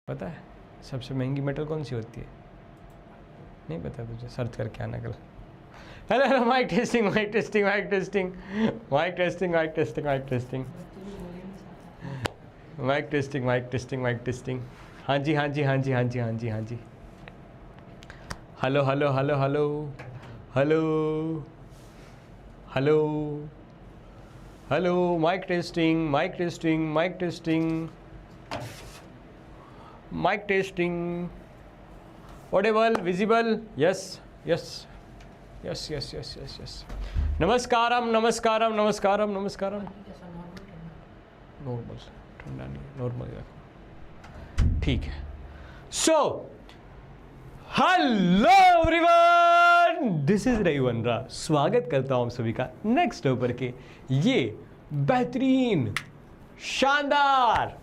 पता है सबसे महंगी मेटल कौन सी होती है? नहीं पता तुझे? सर्च करके आना कल। Hello mic testing mic testing mic testing mic testing mic testing mic testing mic testing mic testing mic testing. हाँ जी हाँ जी हाँ जी हाँ जी हाँ जी हाँ जी। Hello hello hello hello hello hello hello mic testing mic testing mic testing mic testing. Audible visible? Yes yes yes yes yes yes yes. नमस्कारम नमस्कारम नमस्कारम नमस्कारम। नॉर्मल ठंडा नहीं, नॉर्मल रखो, ठीक है। So hello everyone, this is Ravindra. स्वागत करता हूं आप सभी का नेक्स्ट टॉपर के ये बेहतरीन, शानदार,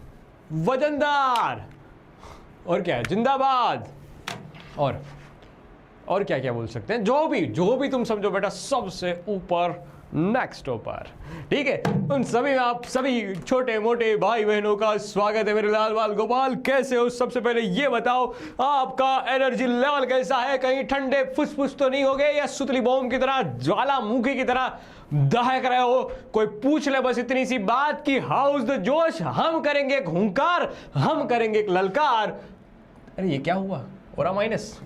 वजनदार और क्या है, जिंदाबाद और क्या क्या बोल सकते हैं, जो भी तुम समझो बेटा, सबसे ऊपर नेक्स्ट टॉपर, ठीक है। उन सभी में आप सभी छोटे मोटे भाई बहनों का स्वागत है। मेरे लाल बाल गोपाल, कैसे हो? सबसे पहले ये बताओ आपका एनर्जी लेवल कैसा है? कहीं ठंडे फुसफुस तो नहीं हो गए या सुतली बॉम्ब की तरह, ज्वालामुखी की तरह दहक रहे हो? कोई पूछ ले बस इतनी सी बात कि हाउस द जोश। हम करेंगे एक हुंकार, हम करेंगे एक ललकार। अरे ये क्या हुआ? ओरा माइनस,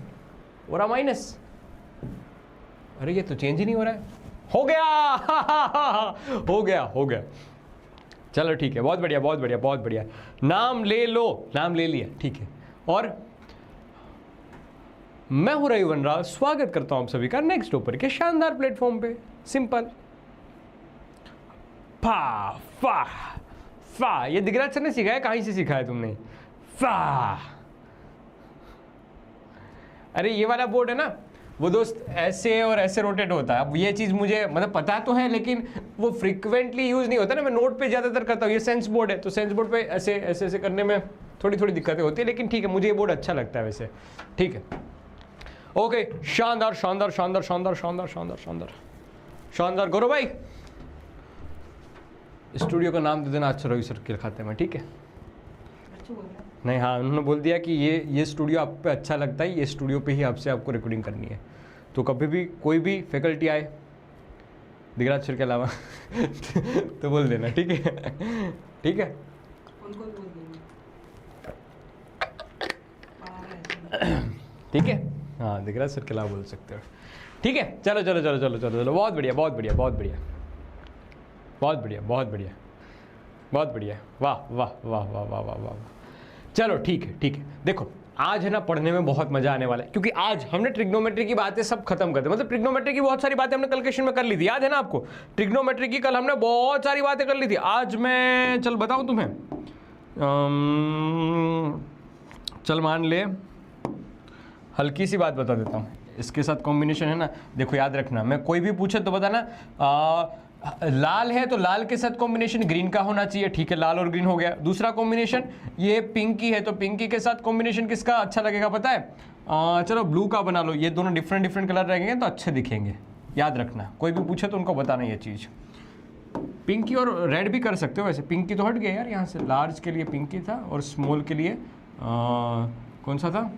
ओरा माइनस। अरे ये तो चेंज ही नहीं हो रहा है। हो गया हो गया हो गया। चलो ठीक है, बहुत बढ़िया बहुत बढ़िया बहुत बढ़िया। नाम ले लो, नाम ले लिया, ठीक है। और मैं हूं रविवंद्रा, स्वागत करता हूं आप सभी का नेक्स्ट टॉपर के शानदार प्लेटफॉर्म पे। सिंपल फा फा फा। ये दिगराज सर ने सिखाया? कहीं से सिखाया तुमने? फा। अरे ये वाला बोर्ड है ना वो दोस्त, ऐसे और ऐसे रोटेट होता है। अब ये चीज़ मुझे मतलब पता तो है, लेकिन वो फ्रिक्वेंटली यूज़ नहीं होता ना। मैं नोट पे ज़्यादातर करता हूँ। ये सेंस बोर्ड है, तो सेंस बोर्ड पे ऐसे ऐसे ऐसे करने में थोड़ी थोड़ी दिक्कतें होती है, लेकिन ठीक है, मुझे ये बोर्ड अच्छा लगता है वैसे, ठीक है। ओके, शानदार शानदार शानदार शानदार शानदार शानदार शानदार शानदार। गौरव भाई, स्टूडियो का नाम दे देना अच्छा रवि सर के खाते में, ठीक है? नहीं, हाँ, उन्होंने बोल दिया कि ये स्टूडियो आप पे अच्छा लगता है, ये स्टूडियो पे ही आपसे आपको रिकॉर्डिंग करनी है। तो कभी भी कोई भी फैकल्टी आए दिगराज सर के अलावा तो बोल देना, ठीक है? ठीक है, ठीक है, हाँ, दिगराज सर के अलावा बोल सकते हो, ठीक है। चलो चलो चलो चलो चलो चलो, बहुत बढ़िया बहुत बढ़िया बहुत बढ़िया बहुत बढ़िया बहुत बढ़िया बहुत बढ़िया। वाह वाह वाह वाह वाह वाह वाह। चलो ठीक है ठीक है। देखो आज है ना, पढ़ने में बहुत मजा आने वाला है, क्योंकि आज हमने ट्रिग्नोमेट्री की बातें सब खत्म कर दी। मतलब ट्रिग्नोमेट्री की बहुत सारी बातें हमने कल क्वेश्चन में कर ली थी, याद है ना आपको? ट्रिग्नोमेट्री की कल हमने बहुत सारी बातें कर ली थी। आज मैं चल बताऊं तुम्हें, चल मान ले हल्की सी बात बता देता हूँ। इसके साथ कॉम्बिनेशन है ना, देखो याद रखना, मैं कोई भी पूछे तो बताना। लाल है तो लाल के साथ कॉम्बिनेशन ग्रीन का होना चाहिए, ठीक है? लाल और ग्रीन हो गया। दूसरा कॉम्बिनेशन ये पिंकी है तो पिंकी के साथ कॉम्बिनेशन किसका अच्छा लगेगा पता है? चलो ब्लू का बना लो। ये दोनों डिफरेंट डिफरेंट कलर रहेंगे तो अच्छे दिखेंगे, याद रखना। कोई भी पूछे तो उनको बताना ये चीज़। पिंकी और रेड भी कर सकते हो वैसे। पिंकी तो हट गया यार यहाँ से, लार्ज के लिए पिंकी था और स्मॉल के लिए कौन सा था?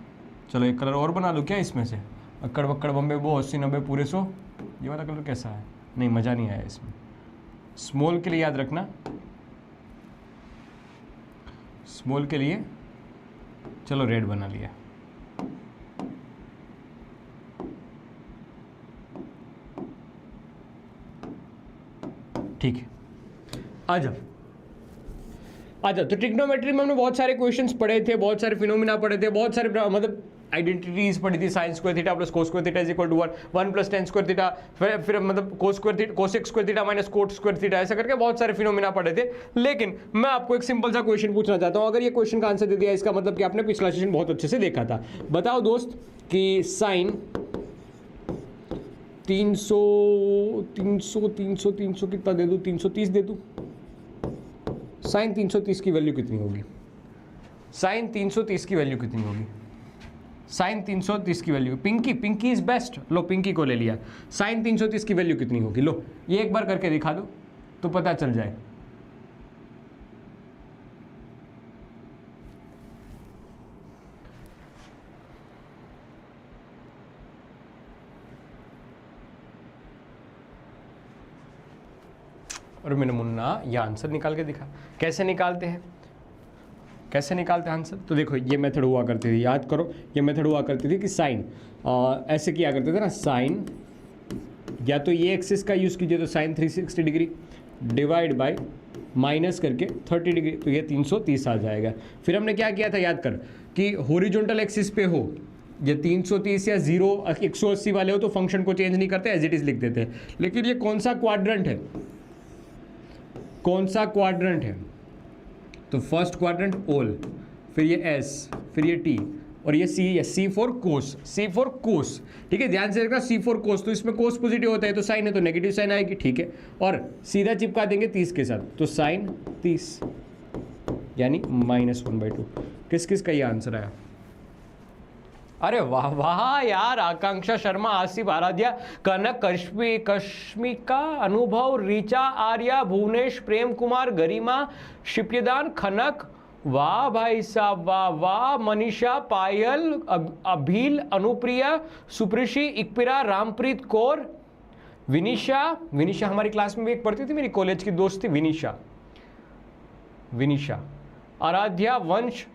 चलो एक कलर और बना लो क्या इसमें से? अक्कड़ बक्कड़ बम्बे बो 80 90 पूरे 100। ये वाला कलर कैसा है? नहीं, मज़ा नहीं आया इसमें। स्मॉल के लिए याद रखना, स्मॉल के लिए चलो रेड बना लिया। ठीक है, आ जाओ आ जाओ। तो ट्रिग्नोमेट्री में हमने बहुत सारे क्वेश्चंस पढ़े थे, बहुत सारे फिनोमिना पढ़े थे, बहुत सारे मतलब आइडेंटिटीज पढ़ी थी। Sine square theta plus cos square theta is equal to 1 plus tan square theta, फिर मतलब cos square theta cosec square theta minus cot square theta, ऐसा करके बहुत सारे फिनोमिना पढ़े थे। लेकिन मैं आपको एक सिंपल सा क्वेश्चन पूछना चाहता हूं। अगर ये क्वेश्चन का आंसर दे दिया, इसका मतलब कि आपने पिछला सेशन बहुत अच्छे से देखा था। बताओ दोस्त कि साइन 300 कितना दे दूं? 330 दे दूं? साइन 330 की वैल्यू कितनी होगी? साइन 330 की वैल्यू कितनी होगी? साइन 330 की वैल्यू, पिंकी इज बेस्ट। लो पिंकी को ले लिया। साइन 330 की वैल्यू कितनी होगी? लो ये एक बार करके दिखा दो तो पता चल जाए। और मैंने मुन्ना ये आंसर निकाल के दिखा। कैसे निकालते हैं, कैसे निकालते हैं आंसर? तो देखो ये मेथड हुआ करती थी, याद करो, ये मेथड हुआ करती थी कि साइन ऐसे किया करते थे ना, साइन या तो ये एक्सिस का यूज़ कीजिए तो sine 360 degree divide by minus करके 30 डिग्री, तो ये 330 आ जाएगा। फिर हमने क्या किया था, याद कर, कि हॉरिजॉन्टल एक्सिस पे हो ये 330 या 0 180 वाले हो तो फंक्शन को चेंज नहीं करते, एज इट इज लिख देते हैं। लेकिन ये कौन सा क्वाड्रेंट है, कौन सा क्वाड्रेंट है? तो फर्स्ट क्वाड्रेंट ओल, फिर ये एस, फिर ये टी और ये सी है, सी फॉर कोस, सी फॉर कोस। ठीक है, ध्यान से रखना, सी फॉर कोस, तो इसमें कोस पॉजिटिव होता है तो साइन है तो नेगेटिव साइन आएगी। ठीक है, और सीधा चिपका देंगे 30 के साथ, तो साइन 30 यानी -1/2। किस किस का ये आंसर आया? अरे वाह वाह यार, आकांक्षा शर्मा, आसिफ, आराध्या, कनक, कश्मिका, अनुभव, ऋचा, आर्या, भुवनेश, प्रेम कुमार, गरिमा, शिप्यदान, खनक, वाह भाई साहब, वाह वाह, मनीषा, पायल, अभिल, अनुप्रिया, सुप्रीशी, इकपिरा, रामप्रीत कौर, विनीशा, विनीशा हमारी क्लास में भी एक पढ़ती थी, मेरी कॉलेज की दोस्त थी विनीशा, विनीशा, आराध्या, वंश,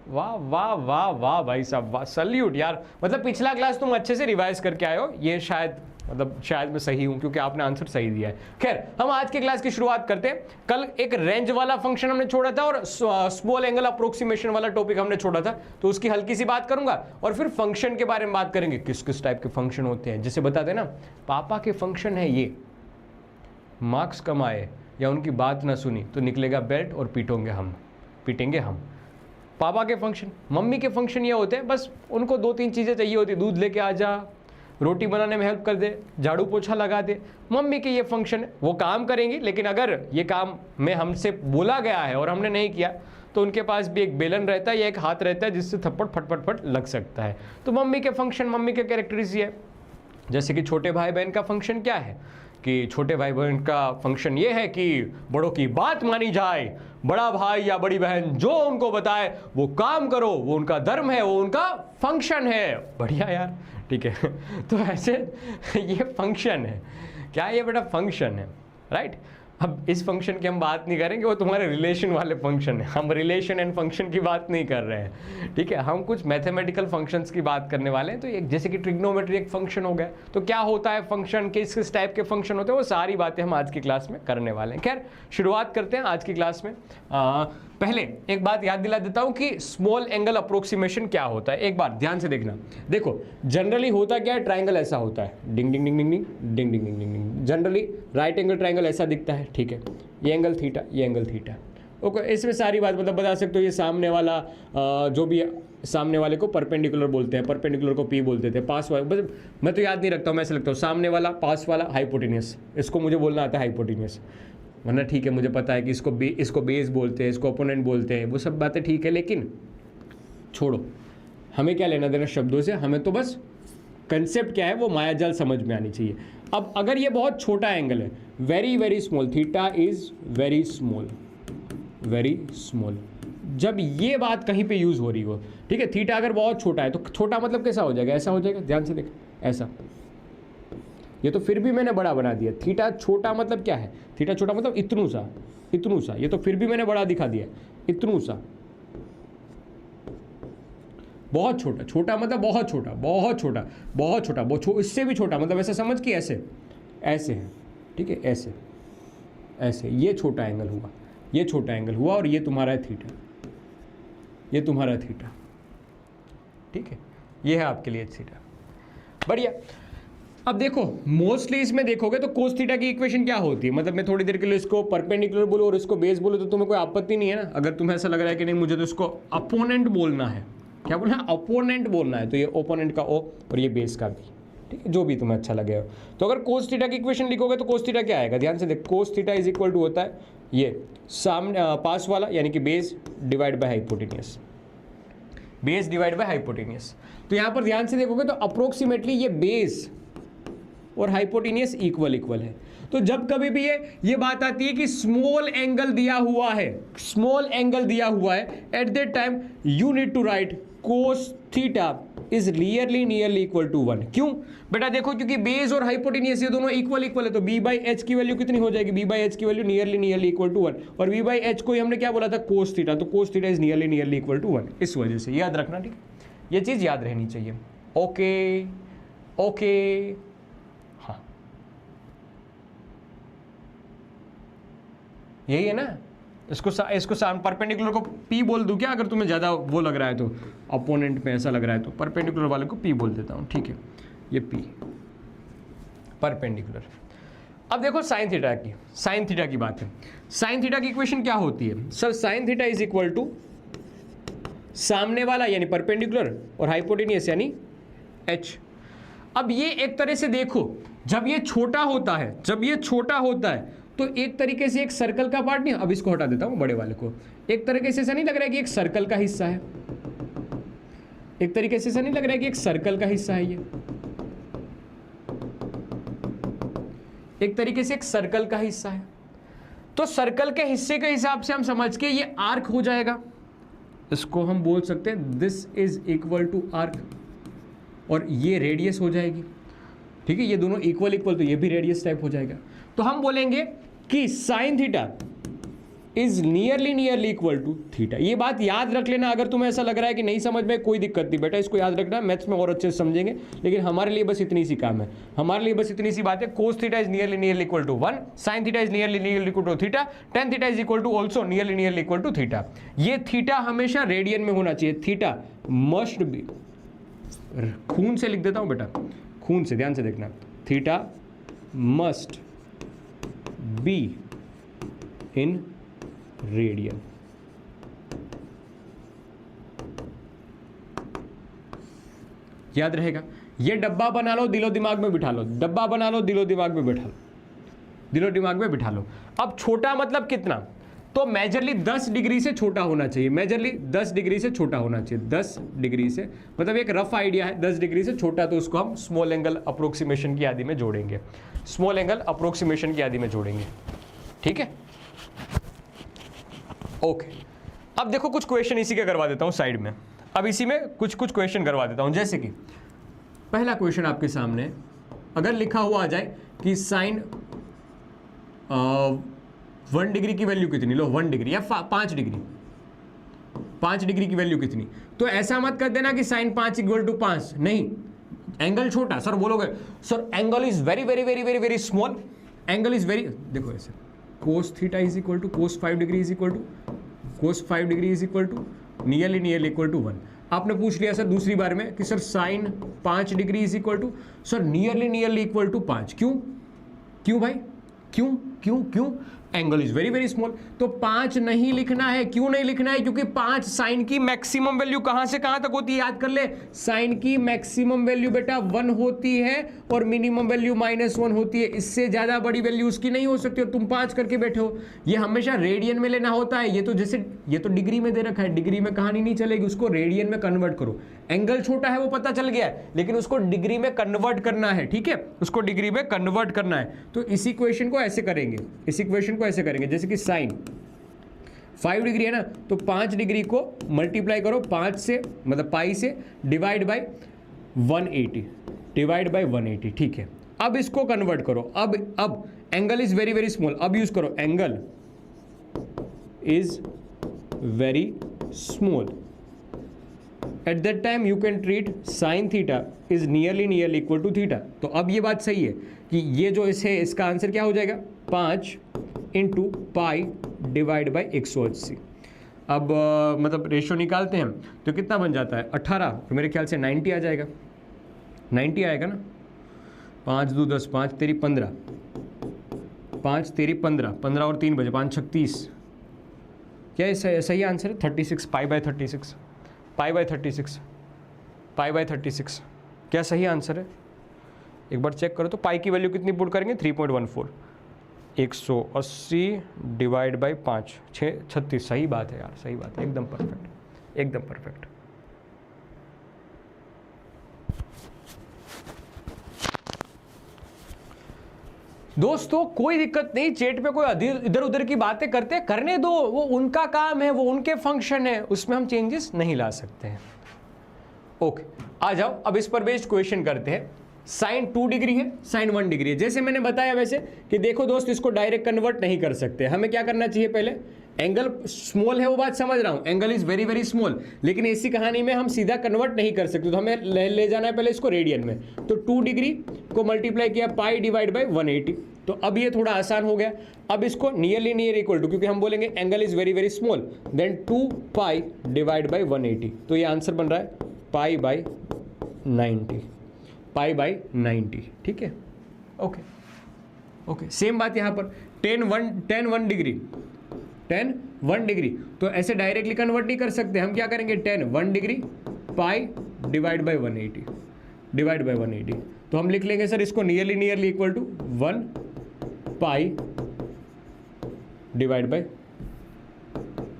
वाह वाह वाह वाह भाई साहब, वाह, सल्यूट यार। मतलब पिछला क्लास तुम अच्छे से रिवाइज करके आए हो, ये शायद मैं सही हूं क्योंकि आपने आंसर सही दिया है। खैर, हम आज के क्लास की शुरुआत करते हैं। कल एक रेंज वाला फंक्शन हमने छोड़ा था और स्मॉल एंगल अप्रोक्सीमेशन वाला टॉपिक हमने छोड़ा था, तो उसकी हल्की सी बात करूंगा और फिर फंक्शन के बारे में बात करेंगे, किस किस टाइप के फंक्शन होते हैं। जैसे बताते हैं ना, पापा के फंक्शन है ये, मार्क्स कम आए या उनकी बात ना सुनी तो निकलेगा बेल्ट और पीटेंगे हम। पापा के फंक्शन, मम्मी के फंक्शन ये होते हैं, बस उनको 2-3 चीज़ें चाहिए होती, दूध लेके आ जा, रोटी बनाने में हेल्प कर दे, झाड़ू पोछा लगा दे। मम्मी के ये फंक्शन है, वो काम करेंगी, लेकिन अगर ये काम में हमसे बोला गया है और हमने नहीं किया तो उनके पास भी एक बेलन रहता है या एक हाथ रहता है जिससे थप्पड़ फट लग सकता है। तो मम्मी के फंक्शन, मम्मी के कैरेक्टरिस्टिक ये है। जैसे कि छोटे भाई बहन का फंक्शन क्या है, कि छोटे भाई बहन का फंक्शन ये है कि बड़ों की बात मानी जाए, बड़ा भाई या बड़ी बहन जो उनको बताए वो काम करो, वो उनका धर्म है, वो उनका फंक्शन है। बढ़िया यार, ठीक है। तो ऐसे ये फंक्शन है, क्या ये बेटा फंक्शन है, राइट। अब इस फंक्शन की हम बात नहीं करेंगे, वो तुम्हारे रिलेशन वाले फंक्शन है, हम रिलेशन एंड फंक्शन की बात नहीं कर रहे हैं, ठीक है। हम कुछ मैथमेटिकल फंक्शंस की बात करने वाले हैं। तो एक जैसे कि ट्रिग्नोमेट्री एक फंक्शन हो गया, तो क्या होता है फंक्शन, किस टाइप के फंक्शन होते हैं, वो सारी बातें हम आज की क्लास में करने वाले हैं। खैर, शुरुआत करते हैं आज की क्लास में। पहले एक बात याद दिला देता हूं कि स्मॉल एंगल अप्रोक्सीमेशन क्या होता है। एक बार ध्यान से देखना, देखो जनरली होता क्या है, ट्राइंगल ऐसा होता है, डिंग डिंग डिंग डिंग डिंग डिंग डिंग डिंग डिंग डिंग। जनरली राइट एंगल ट्राइंगल ऐसा दिखता है, ठीक है, ये एंगल थीटा, ये एंगल थीटा। ओके, इसमें सारी बात मतलब बता सकते हो। ये सामने वाला जो भी सामने वाले को परपेंडिकुलर बोलते हैं, परपेंडिकुलर को पी बोलते थे, पास वाला बस मैं तो याद नहीं रखता हूँ, मैं ऐसे लगता हूँ सामने वाला, पास वाला, हाइपोटेनियस, इसको मुझे बोलना आता है हाइपोटेनियस, वरना ठीक है मुझे पता है कि इसको बेस बोलते हैं, इसको ओपोनेंट बोलते हैं, वो सब बातें ठीक है, लेकिन छोड़ो, हमें क्या लेना देना शब्दों से, हमें तो बस कंसेप्ट क्या है वो मायाजाल समझ में आनी चाहिए। अब अगर ये बहुत छोटा एंगल है, very very small, theta is very small, very small, जब ये बात कहीं पे यूज हो रही हो, ठीक है, थीटा अगर बहुत छोटा है तो छोटा मतलब कैसा हो जाएगा, ऐसा हो जाएगा, ध्यान से देख, ऐसा, ये तो फिर भी मैंने बड़ा बना दिया। थीटा छोटा मतलब क्या है, थीटा छोटा मतलब इतनू सा, इतनू सा, ये तो फिर भी मैंने बड़ा दिखा दिया, इतनू सा, बहुत छोटा, छोटा मतलब बहुत छोटा, बहुत छोटा, बहुत छोटा, इससे भी छोटा, मतलब ऐसा समझ कि ऐसे ऐसे है, ठीक है, ऐसे ऐसे, ये छोटा एंगल हुआ, ये छोटा एंगल हुआ, और ये तुम्हारा है थीटा, ये तुम्हारा थीटा, ठीक है, ये है आपके लिए थीटा। बढ़िया। अब देखो मोस्टली इसमें देखोगे तो कोस थीटा की इक्वेशन क्या होती है, मतलब मैं थोड़ी देर के लिए इसको परपेंडिकुलर बोलूँ और इसको बेस बोलूँ तो तुम्हें कोई आपत्ति नहीं है ना। अगर तुम्हें ऐसा लग रहा है कि नहीं मुझे तो इसको अपोनेंट बोलना है, क्या बोलना है, अपोनेंट बोलना है, तो ये ओपोनेंट का ओ और ये बेस का बी, ठीक है, जो भी तुम्हें अच्छा लगे। तो अगर कोस थीटा की इक्वेशन लिखोगे तो कोस थीटा क्या आएगा, ध्यान से देख, cos theta is equal to होता है ये सामने पास वाला यानी कि base divide by hypotenuse, base divide by hypotenuse. तो यहाँ पर ध्यान से देखोगे तो अप्रोक्सीमेटली ये बेस और हाइपोटेनियस इक्वल है। तो जब कभी भी ये बात आती है कि स्मॉल एंगल दिया हुआ है, स्मॉल एंगल दिया हुआ है, at that time you need to write cos theta is nearly equal to 1। क्यों बेटा? देखो क्योंकि बेस और हाइपोटेनियस ये दोनों इक्वल है, तो b बाई एच की वैल्यू कितनी हो जाएगी? b बाई एच की वैल्यू नियरली इक्वल टू 1, और v बाई एच को हमने क्या बोला था? कोस थीटा, तो cos theta is nearly equal to 1। इस वजह से याद रखना, ठीक, ये चीज याद रहनी चाहिए। ओके हाँ, यही है ना। इसको परपेंडिकुलर को P बोल दूं क्या? अगर तुम्हें ज़्यादा वो लग रहा है तो, अपोनेंट में ऐसा लग रहा है तो परपेंडिकुलर वाले को P बोल देता हूँ, ठीक है, ये P परपेंडिकुलर। अब देखो साइन थीटा की बात है। साइन थीटा की इक्वेशन क्या होती है sir? Sine theta is equal to सामने वाला यानी परपेंडिकुलर और हाइपोटेनियस यानी H। अब ये एक तरह से देखो, जब ये छोटा होता है तो एक तरीके से एक सर्कल का पार्ट नहीं, अब इसको हटा देता हूं बड़े वाले को, एक तरीके से ऐसा नहीं लग रहा है कि एक सर्कल का हिस्सा है, एक तरीके से ऐसा नहीं लग रहा है कि एक सर्कल का हिस्सा है, ये एक तरीके से एक सर्कल का हिस्सा है। तो सर्कल के हिस्से के हिसाब से हम समझ के ये आर्क हो जाएगा, इसको हम बोल सकते हैं this is equal to arc, और ये रेडियस हो जाएगी, ठीक है, ये दोनों इक्वल तो ये भी रेडियस टाइप हो जाएगा। तो हम बोलेंगे कि sine theta is nearly equal to theta. ये बात याद रख लेना। अगर तुम्हें ऐसा लग रहा है कि नहीं समझ में, कोई दिक्कत नहीं बेटा, इसको याद रखना, मैथ्स में और अच्छे से समझेंगे, लेकिन हमारे लिए बस इतनी सी काम है, हमारे लिए बस इतनी सी बात है। Cos theta is nearly equal to 1, sine theta is nearly equal to theta, tan theta is equal to also nearly equal to theta. ये थीटा हमेशा रेडियन में होना चाहिए, थीटा मस्ट बी, खून से लिख देता हूं बेटा, खून से, ध्यान से देखना, theta must be in radian. याद रहेगा। ये डब्बा बना लो, दिलो दिमाग में बिठा लो, डब्बा बना लो, दिलो दिमाग में बिठा लो, दिलो दिमाग में बिठा लो। अब छोटा मतलब कितना? तो मेजरली 10 डिग्री से छोटा होना चाहिए, मेजरली 10 डिग्री से छोटा होना चाहिए, 10 डिग्री से, मतलब एक रफ आइडिया है, 10 डिग्री से छोटा, तो उसको हम स्मॉल एंगल अप्रोक्सीमेशन की आदि में जोड़ेंगे, स्मॉल एंगल अप्रोक्सीमेशन की आदि में जोड़ेंगे, ठीक है, ओके। अब देखो कुछ क्वेश्चन इसी के करवा देता हूं साइड में, अब इसी में कुछ क्वेश्चन करवा देता हूं। जैसे कि पहला क्वेश्चन आपके सामने, अगर लिखा हुआ आ जाए कि साइन 1 डिग्री की वैल्यू कितनी, लो 1 डिग्री या 5 डिग्री, 5 डिग्री की वैल्यू कितनी, तो ऐसा मत कर देना कि साइन 5 इक्वल टू 5, नहीं, एंगल छोटा। सर बोलोगे sir angle is very very very very very small, angle is very, देखो ऐसे, cos theta is equal to cos 5 degree is equal to cos 5 degree is equal to nearly equal to 1। आपने पूछ लिया sir दूसरी बार में कि sir sine 5 degree is equal to, sir nearly equal to 5, क्यों भाई, क्यों angle is very very small, तो 5 नहीं लिखना है। क्यों नहीं लिखना है? क्योंकि 5 साइन की मैक्सिमम वैल्यू कहां से कहां तक होती है, याद कर ले, साइन की मैक्सिमम वैल्यू बेटा 1 होती है और मिनिमम वैल्यू -1 होती है, इससे ज्यादा बड़ी वैल्यू उसकी नहीं हो सकती, और तुम 5 करके बैठे हो। ये हमेशा रेडियन में लेना होता है, ये तो जैसे ये तो डिग्री में दे रखा है, डिग्री में कहानी नहीं चलेगी, उसको रेडियन में कन्वर्ट करो। एंगल छोटा है वो पता चल गया है, लेकिन उसको डिग्री में कन्वर्ट करना है, ठीक है, उसको डिग्री में कन्वर्ट करना है। तो इसी क्वेश्चन को ऐसे करेंगे, इसी क्वेश्चन को ऐसे करेंगे, जैसे कि साइन 5 डिग्री है ना, तो 5 डिग्री को मल्टीप्लाई करो 5 से, मतलब पाई से, डिवाइड बाय 180, डिवाइड बाय 180, ठीक है। अब इसको कन्वर्ट करो, अब angle is very very small, अब यूज करो angle is very small, at that time you can treat sine theta is nearly equal to theta. तो अब ये बात सही है कि ये जो इसे, इसका आंसर क्या हो जाएगा, 5 इंटू पाई डिवाइड बाई 180। अब मतलब रेशो निकालते हैं तो कितना बन जाता है, 18, तो मेरे ख्याल से 90 आ जाएगा, 90 आएगा ना, 5 2 10, 5 तेरी 15, 5 तेरी 15, 15 और 3 बजे 5 36, क्या ये सही आंसर है? 36, pi by 36, pi by 36, pi by 36, क्या सही आंसर है? एक बार चेक करो तो पाई की वैल्यू कितनी पुट करेंगे, 3.14, 180 डिवाइड बाई 5, 36, सही बात है यार, सही बात है, एकदम परफेक्ट, एकदम परफेक्ट। दोस्तों कोई दिक्कत नहीं, चैट पे कोई इधर उधर की बातें करने दो, वो उनका काम है, वो उनके फंक्शन है, उसमें हम चेंजेस नहीं ला सकते हैं। ओके, आ जाओ अब इस पर बेस्ड क्वेश्चन करते हैं। साइन 2 डिग्री है, साइन 1 डिग्री है। जैसे मैंने बताया वैसे कि देखो दोस्त, इसको डायरेक्ट कन्वर्ट नहीं कर सकते, हमें क्या करना चाहिए, पहले एंगल स्मॉल है वो बात समझ रहा हूं, angle is very very small, लेकिन इसी कहानी में हम सीधा कन्वर्ट नहीं कर सकते, तो हमें ले जाना है पहले इसको रेडियन में। तो 2 डिग्री को मल्टीप्लाई किया पाई डिवाइड बाई 180, तो अब ये थोड़ा आसान हो गया। अब इसको नियरली नियर इक्वल टू, क्योंकि हम बोलेंगे angle is very very small, then 2 pi divide by 180, तो ये आंसर बन रहा है पाई बाई 90, पाई बाई 90, ठीक है। ओके ओके, सेम बात यहाँ पर tan 1 डिग्री, tan 1 डिग्री, तो ऐसे डायरेक्टली कन्वर्ट नहीं कर सकते, हम क्या करेंगे, tan 1 degree pi divide by 180, divide by 180, तो हम लिख लेंगे सर इसको nearly equal to 1 pi divide by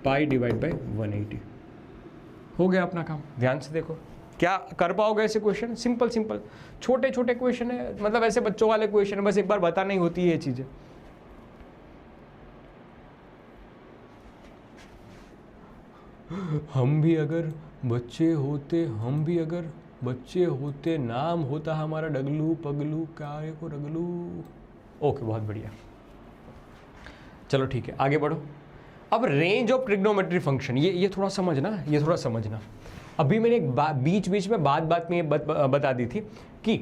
180। हो गया अपना काम। ध्यान से देखो, क्या कर पाओगे ऐसे क्वेश्चन, सिंपल सिंपल छोटे छोटे क्वेश्चन है, मतलब ऐसे बच्चों वाले क्वेश्चन है, बस एक बार बतानी होती है ये चीजें। हम भी अगर बच्चे होते, नाम होता हमारा डगलू पगलू काय को रगलू। ओके, बहुत बढ़िया, चलो ठीक है, आगे बढ़ो। अब रेंज ऑफ ट्रिग्नोमेट्री फंक्शन, ये थोड़ा समझना, अभी मैंने एक बीच में बात में ये बता दी थी कि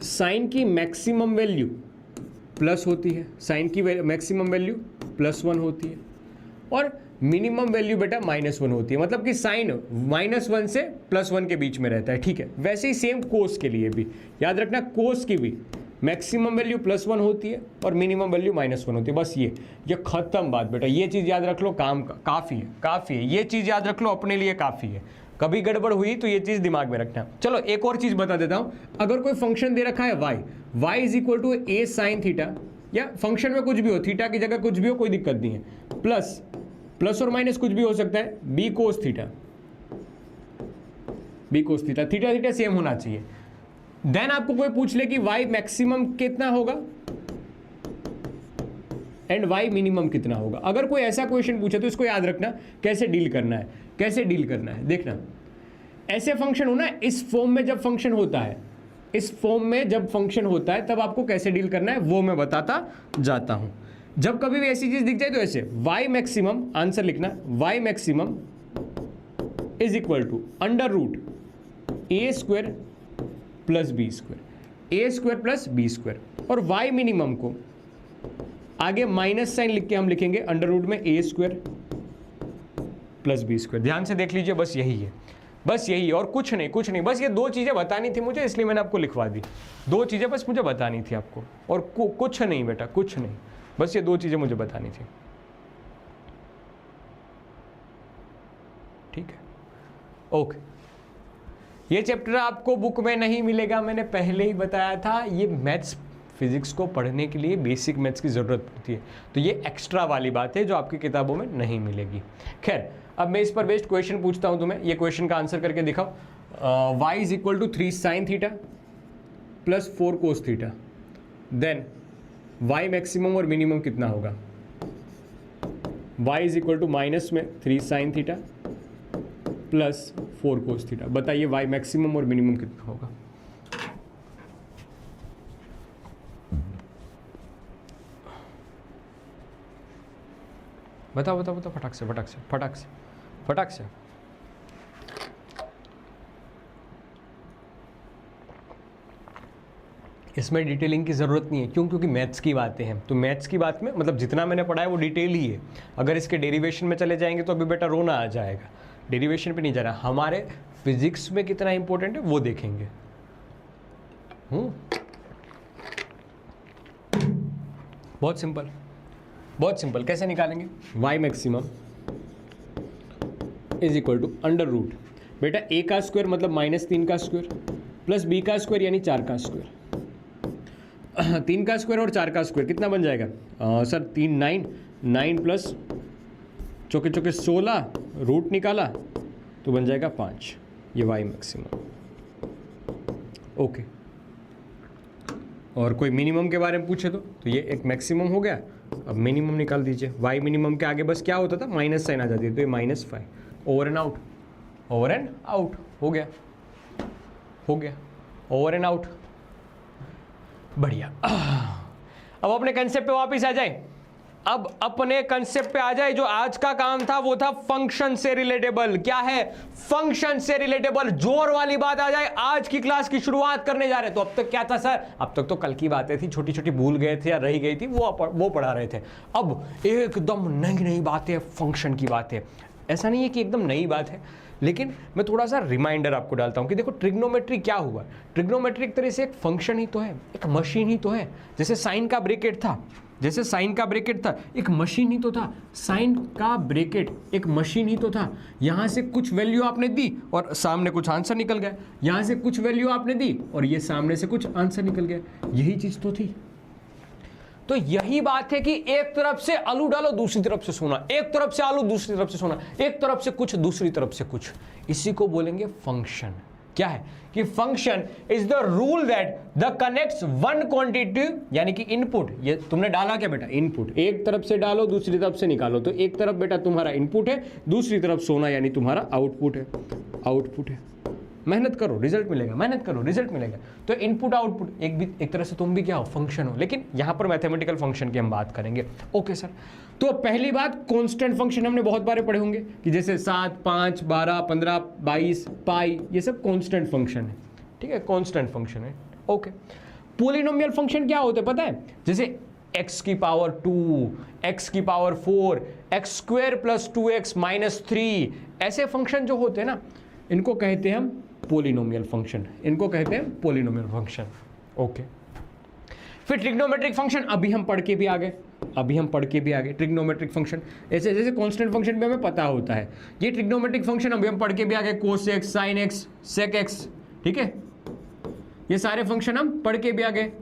साइन की मैक्सिमम वैल्यू प्लस होती है, साइन की मैक्सिमम वैल्यू +1 होती है, और मिनिमम वैल्यू बेटा -1 होती है, मतलब कि साइन -1 से +1 के बीच में रहता है, ठीक है। वैसे ही सेम कोस के लिए भी याद रखना, कोस की भी मैक्सिमम वैल्यू +1 होती है और मिनिमम वैल्यू -1 होती है, बस ये खत्म बात बेटा, ये चीज़ याद रख लो, काम काफ़ी है, ये चीज़ याद रख लो, अपने लिए काफ़ी है। कभी गड़बड़ हुई तो ये चीज़ दिमाग में रखना। चलो एक और चीज़ बता देता हूँ, अगर कोई फंक्शन दे रखा है y is equal to a sine theta, या फंक्शन में कुछ भी हो, थीटा की जगह कुछ भी हो, कोई दिक्कत नहीं है, प्लस और माइनस कुछ भी हो सकता है, b cos theta, theta same होना चाहिए। देन आपको कोई पूछ ले कि y मैक्सिमम कितना होगा एंड y मिनिमम कितना होगा, अगर कोई ऐसा क्वेश्चन पूछे तो इसको याद रखना कैसे डील करना है। देखना, ऐसे फंक्शन हो ना, इस फॉर्म में जब फंक्शन होता है, तब आपको कैसे डील करना है वो मैं बताता जाता हूं। जब कभी भी ऐसी चीज दिख जाए तो ऐसे y मैक्सिमम, आंसर लिखना, y maximum is equal to √a² plus b², a² plus b², और y मिनिमम को आगे माइनस साइन लिख के हम लिखेंगे √ में a² प्लस b²। ध्यान से देख लीजिए, बस यही है, और कुछ नहीं, बस ये 2 चीजें बतानी थी मुझे, इसलिए मैंने आपको लिखवा दी। 2 चीजें बस मुझे बतानी थी आपको, और कुछ नहीं बेटा, कुछ नहीं, बस ये 2 चीजें मुझे बतानी थी, ठीक है। ओके, ये चैप्टर आपको बुक में नहीं मिलेगा, मैंने पहले ही बताया था, ये मैथ्स फिजिक्स को पढ़ने के लिए बेसिक मैथ्स की ज़रूरत पड़ती है, तो ये एक्स्ट्रा वाली बात है जो आपकी किताबों में नहीं मिलेगी। खैर, अब मैं इस पर बेस्ड क्वेश्चन पूछता हूं तुम्हें, ये क्वेश्चन का आंसर करके दिखाओ। y is equal to 3 sine theta plus 4 cos theta, then y maximum और मिनिमम कितना होगा। y is equal to minus में 3 sine theta plus 4 cos theta, बताइए y मैक्सिमम और मिनिमम कितना होगा। बताओ फटाक से। इसमें डिटेलिंग की ज़रूरत नहीं है, क्योंकि मैथ्स की बातें हैं, तो मैथ्स की बात में मतलब जितना मैंने पढ़ा है वो डिटेल ही है। अगर इसके डेरिवेशन में चले जाएंगे तो अभी बेटा रोना आ जाएगा, डेरिवेशन पे नहीं जा रहा। हमारे फिजिक्स में कितना इंपॉर्टेंट है वो देखेंगे। बहुत सिंपल, कैसे निकालेंगे। y maximum is equal to √ बेटा a का स्क्वायर मतलब -3 का स्क्वायर प्लस b का स्क्वायर यानी 4 का स्क्वायर। 3 का स्क्वायर और 4 का स्क्वायर कितना बन जाएगा सर, 3 9 प्लस चौके 16, रूट निकाला तो बन जाएगा 5, ये y मैक्सिमम। ओके, और कोई मिनिमम के बारे में पूछे तो ये एक मैक्सिमम हो गया। अब मिनिमम निकाल दीजिए, y मिनिमम के आगे बस क्या होता था, माइनस साइन आ जाती है, तो ये -5, ओवर एंड आउट हो गया, हो गया, ओवर एंड आउट, बढ़िया। अब अपने कंसेप्ट पे वापस आ जाए, अब अपने कंसेप्ट पे आ जाए। जो आज का काम था वो था फंक्शन से रिलेटेबल। क्या है? फंक्शन से रिलेटेबल। जोर वाली बात आ जाए, आज की क्लास की शुरुआत करने जा रहे हैं। तो अब तक क्या था सर? अब तक तो कल की बातें थी, छोटी छोटी भूल गए थे या रही गई थी, वो पढ़ा रहे थे। अब एकदम नई नई बातें, फंक्शन की बातें। ऐसा नहीं है कि एकदम नई बात है, लेकिन मैं थोड़ा सा रिमाइंडर आपको डालता हूं कि देखो ट्रिग्नोमेट्री क्या हुआ। ट्रिग्नोमेट्री एक तरह से एक फंक्शन ही तो है, एक मशीन ही तो है। जैसे साइन का ब्रैकेट था, जैसे साइन का ब्रैकेट था, एक मशीन ही तो था। साइन का ब्रैकेट एक मशीन ही तो था। यहां से कुछ वैल्यू आपने दी और सामने कुछ आंसर निकल गया, यहां से कुछ वैल्यू आपने दी और ये सामने से कुछ आंसर निकल गया। यही चीज तो थी। तो यही बात है कि एक तरफ से आलू डालो, दूसरी तरफ से सोना, एक तरफ से आलू, दूसरी तरफ से सोना, एक तरफ से कुछ, दूसरी तरफ से कुछ। इसी को बोलेंगे फंक्शन। क्या है कि function is the rule that the connects one quantity, यानी कि इनपुट। ये तुमने डाला क्या बेटा? इनपुट। एक तरफ से डालो, दूसरी तरफ से निकालो। तो एक तरफ बेटा तुम्हारा इनपुट है, दूसरी तरफ सोना यानी तुम्हारा आउटपुट है। आउटपुट है, मेहनत करो रिजल्ट मिलेगा, मेहनत करो रिजल्ट मिलेगा। तो इनपुट आउटपुट एक तरह से तुम भी क्या हो? फंक्शन हो। लेकिन यहां पर मैथमेटिकल फंक्शन की हम बात करेंगे। Okay sir. तो पहली बात, कांस्टेंट फंक्शन हमने बहुत बार पढ़े होंगे कि जैसे 7, 5, 12, 15, 22, पाई, ये सब कांस्टेंट फंक्शन है। ठीक है, कांस्टेंट फंक्शन है। ओके। पॉलिनोमियल फंक्शन क्या होते हैं पता है? जैसे x की पावर 2, x की power 4, x square plus 2x minus 3, ऐसे फंक्शन जो होते हैं ना, इनको कहते हैं हम पॉलिनोमियल फंक्शन। इनको कहते हैं पॉलिनोमियल फंक्शन। ओके। फिर ट्रिग्नोमेट्रिक फंक्शन अभी हम पढ़ के भी आ गए, ट्रिग्नोमेट्रिक फंक्शन ऐसे जैसे कांस्टेंट फंक्शन भी हमें पता होता है। ये ट्रिग्नोमेट्रिक फंक्शन अभी हम पढ़ के भी आ गए, cos x, sine x, sec x. ठीक है, ये सारे फंक्शन हम पढ़ के भी आ गए,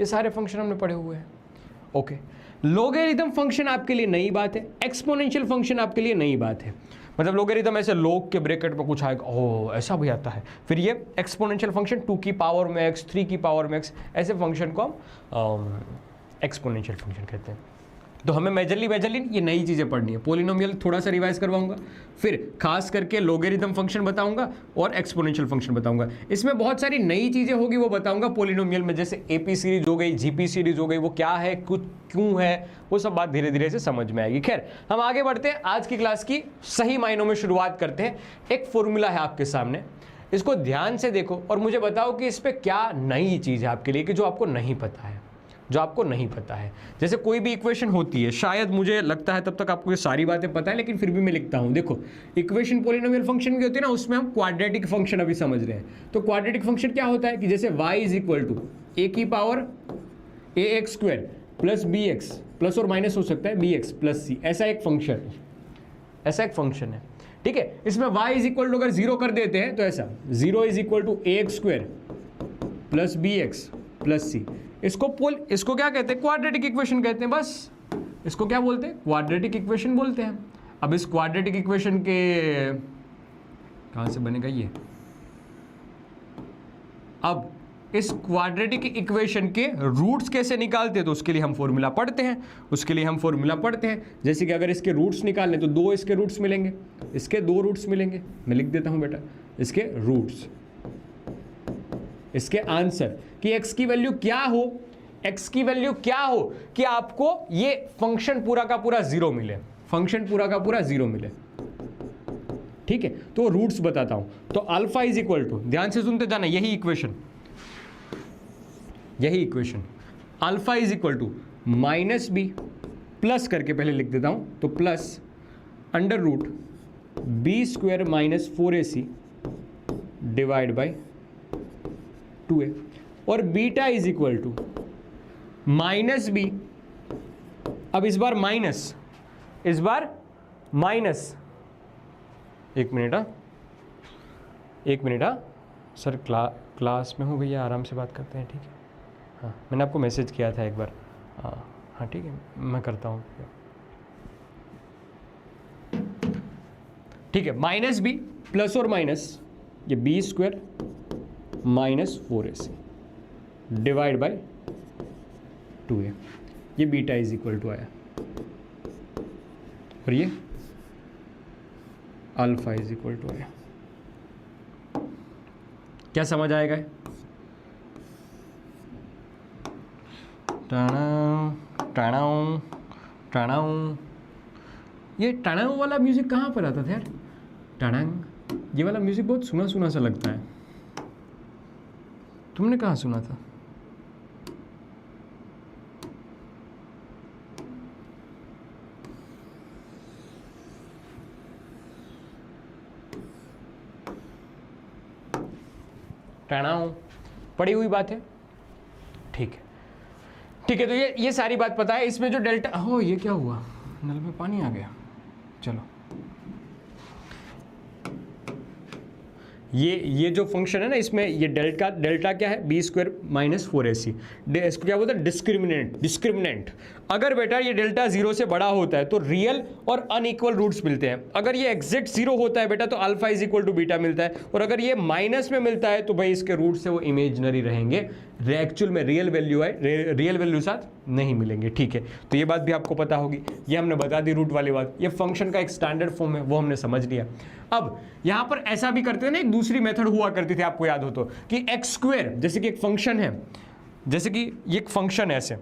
ये सारे फंक्शन हमने पढ़े हुए हैं। ओके। लोगेरिथम फंक्शन आपके लिए नई बात है, एक्सपोनेंशियल फंक्शन आपके लिए नई बात है। मतलब लोगेरिथम ऐसे लोग के ब्रैकेट में कुछ आएगा, ओह ऐसा भी आता है। फिर ये एक्सपोनेंशियल फंक्शन 2 की पावर में x, 3 की पावर में x, ऐसे फंक्शन को हम एक्सपोनेंशियल फंक्शन कहते हैं। तो हमें मेजरली ये नई चीज़ें पढ़नी है। पॉलिनोमियल थोड़ा सा रिवाइज करवाऊंगा, फिर खास करके लोगेरिथम फंक्शन बताऊंगा और एक्सपोनेंशियल फंक्शन बताऊंगा। इसमें बहुत सारी नई चीज़ें होगी, वो बताऊंगा पॉलिनोमियल में। जैसे एपी सीरीज हो गई, जीपी सीरीज हो गई, वो क्या है, कुछ क्यों है, वो सब बात धीरे धीरे से समझ में आएगी। खैर, हम आगे बढ़ते हैं, आज की क्लास की सही मायनों में शुरुआत करते हैं। एक फॉर्मूला है आपके सामने, इसको ध्यान से देखो और मुझे बताओ कि इस पर क्या नई चीज़ है आपके लिए कि जो आपको नहीं पता है। जैसे कोई भी इक्वेशन होती है, शायद मुझे लगता है तब तक आपको ये सारी बातें पता है, लेकिन फिर भी मैं लिखता हूं। देखो, इक्वेशन पॉलिनोमियल फंक्शन की होती है ना, उसमें हम क्वाड्रेटिक फंक्शन अभी समझ रहे हैं। तो क्वाड्रेटिक फंक्शन क्या होता है कि जैसे y is equal to a की power ax square plus bx, plus और माइनस हो सकता है bx प्लस c, ऐसा एक फंक्शन है। ठीक है, इसमें y इज इक्वल टू अगर 0 कर देते हैं तो ऐसा 0 is equal to ax square plus bx plus c। इसको क्या कहते हैं? क्वाड्रेटिक इक्वेशन कहते हैं। बस इसको क्या बोलते हैं? क्वाड्रेटिक इक्वेशन बोलते हैं। अब इस क्वाड्रेटिक इक्वेशन के कहां से बनेगा ये? अब इस क्वाड्रेटिक इक्वेशन के रूट्स कैसे निकालते हैं, तो उसके लिए हम फॉर्मूला पढ़ते हैं। जैसे कि अगर इसके रूट्स निकालने तो 2 इसके रूट्स मिलेंगे, इसके 2 रूट्स मिलेंगे। मैं लिख देता हूं बेटा, इसके रूट्स, इसके आंसर कि x की वैल्यू क्या हो कि आपको ये फंक्शन पूरा का पूरा 0 मिले। ठीक है, तो रूट्स बताता हूं। तो अल्फा इज इक्वल टू, ध्यान से सुनते जाना, यही equation alpha is equal to minus b, plus करके पहले लिख देता हूं, तो plus under root b square minus 4ac divide by 2a, और beta is equal to minus b. अब इस बार माइनस एक मिनट सर, क्लास में हूँ भैया, आराम से बात करते हैं। ठीक है, हाँ मैंने आपको मैसेज किया था एक बार। हाँ ठीक है, मैं करता हूँ। ठीक है, माइनस बी प्लस और माइनस ये b square minus 4ac divide by 2a, ये बीटा इज इक्वल टू आया। और ये alpha is equal to a. क्या समझ आएगा? टाणाऊ टाणाऊ, ये टाणाऊ वाला म्यूजिक कहाँ पर आता था यार? टाणांग, ये वाला म्यूजिक बहुत सुना सुना सा लगता है, तुमने कहाँ सुना था? टाणाऊ पड़ी हुई बात है, ठीक है ठीक है। तो ये सारी बात पता है। इसमें जो डेल्टा, हो ये क्या हुआ, नल में पानी आ गया। चलो ये जो फंक्शन है ना, इसमें ये डेल्टा क्या है, बी स्क्वायर माइनस 4ac। इसको क्या बोलते हैं, डिस्क्रिमिनेंट। अगर बेटा ये डेल्टा 0 से बड़ा होता है तो रियल और अनइक्वल रूट्स मिलते हैं। अगर ये एग्जैक्ट 0 होता है बेटा तो alpha is equal to beta मिलता है, और अगर ये माइनस में मिलता है तो भाई इसके रूट्स है वो इमेजिनरी रहेंगे, एक्चुअल में रियल वैल्यू साथ नहीं मिलेंगे। ठीक है, तो ये बात भी आपको पता होगी, ये हमने बता दी रूट वाली बात। ये फंक्शन का एक स्टैंडर्ड फॉर्म है, वो हमने समझ लिया। अब यहां पर ऐसा भी करते हैं ना, एक दूसरी मेथड हुआ करती थी, आपको याद हो तो, कि एक्स स्क्वायर, जैसे कि एक फंक्शन है, जैसे कि ये एक फंक्शन है, ऐसे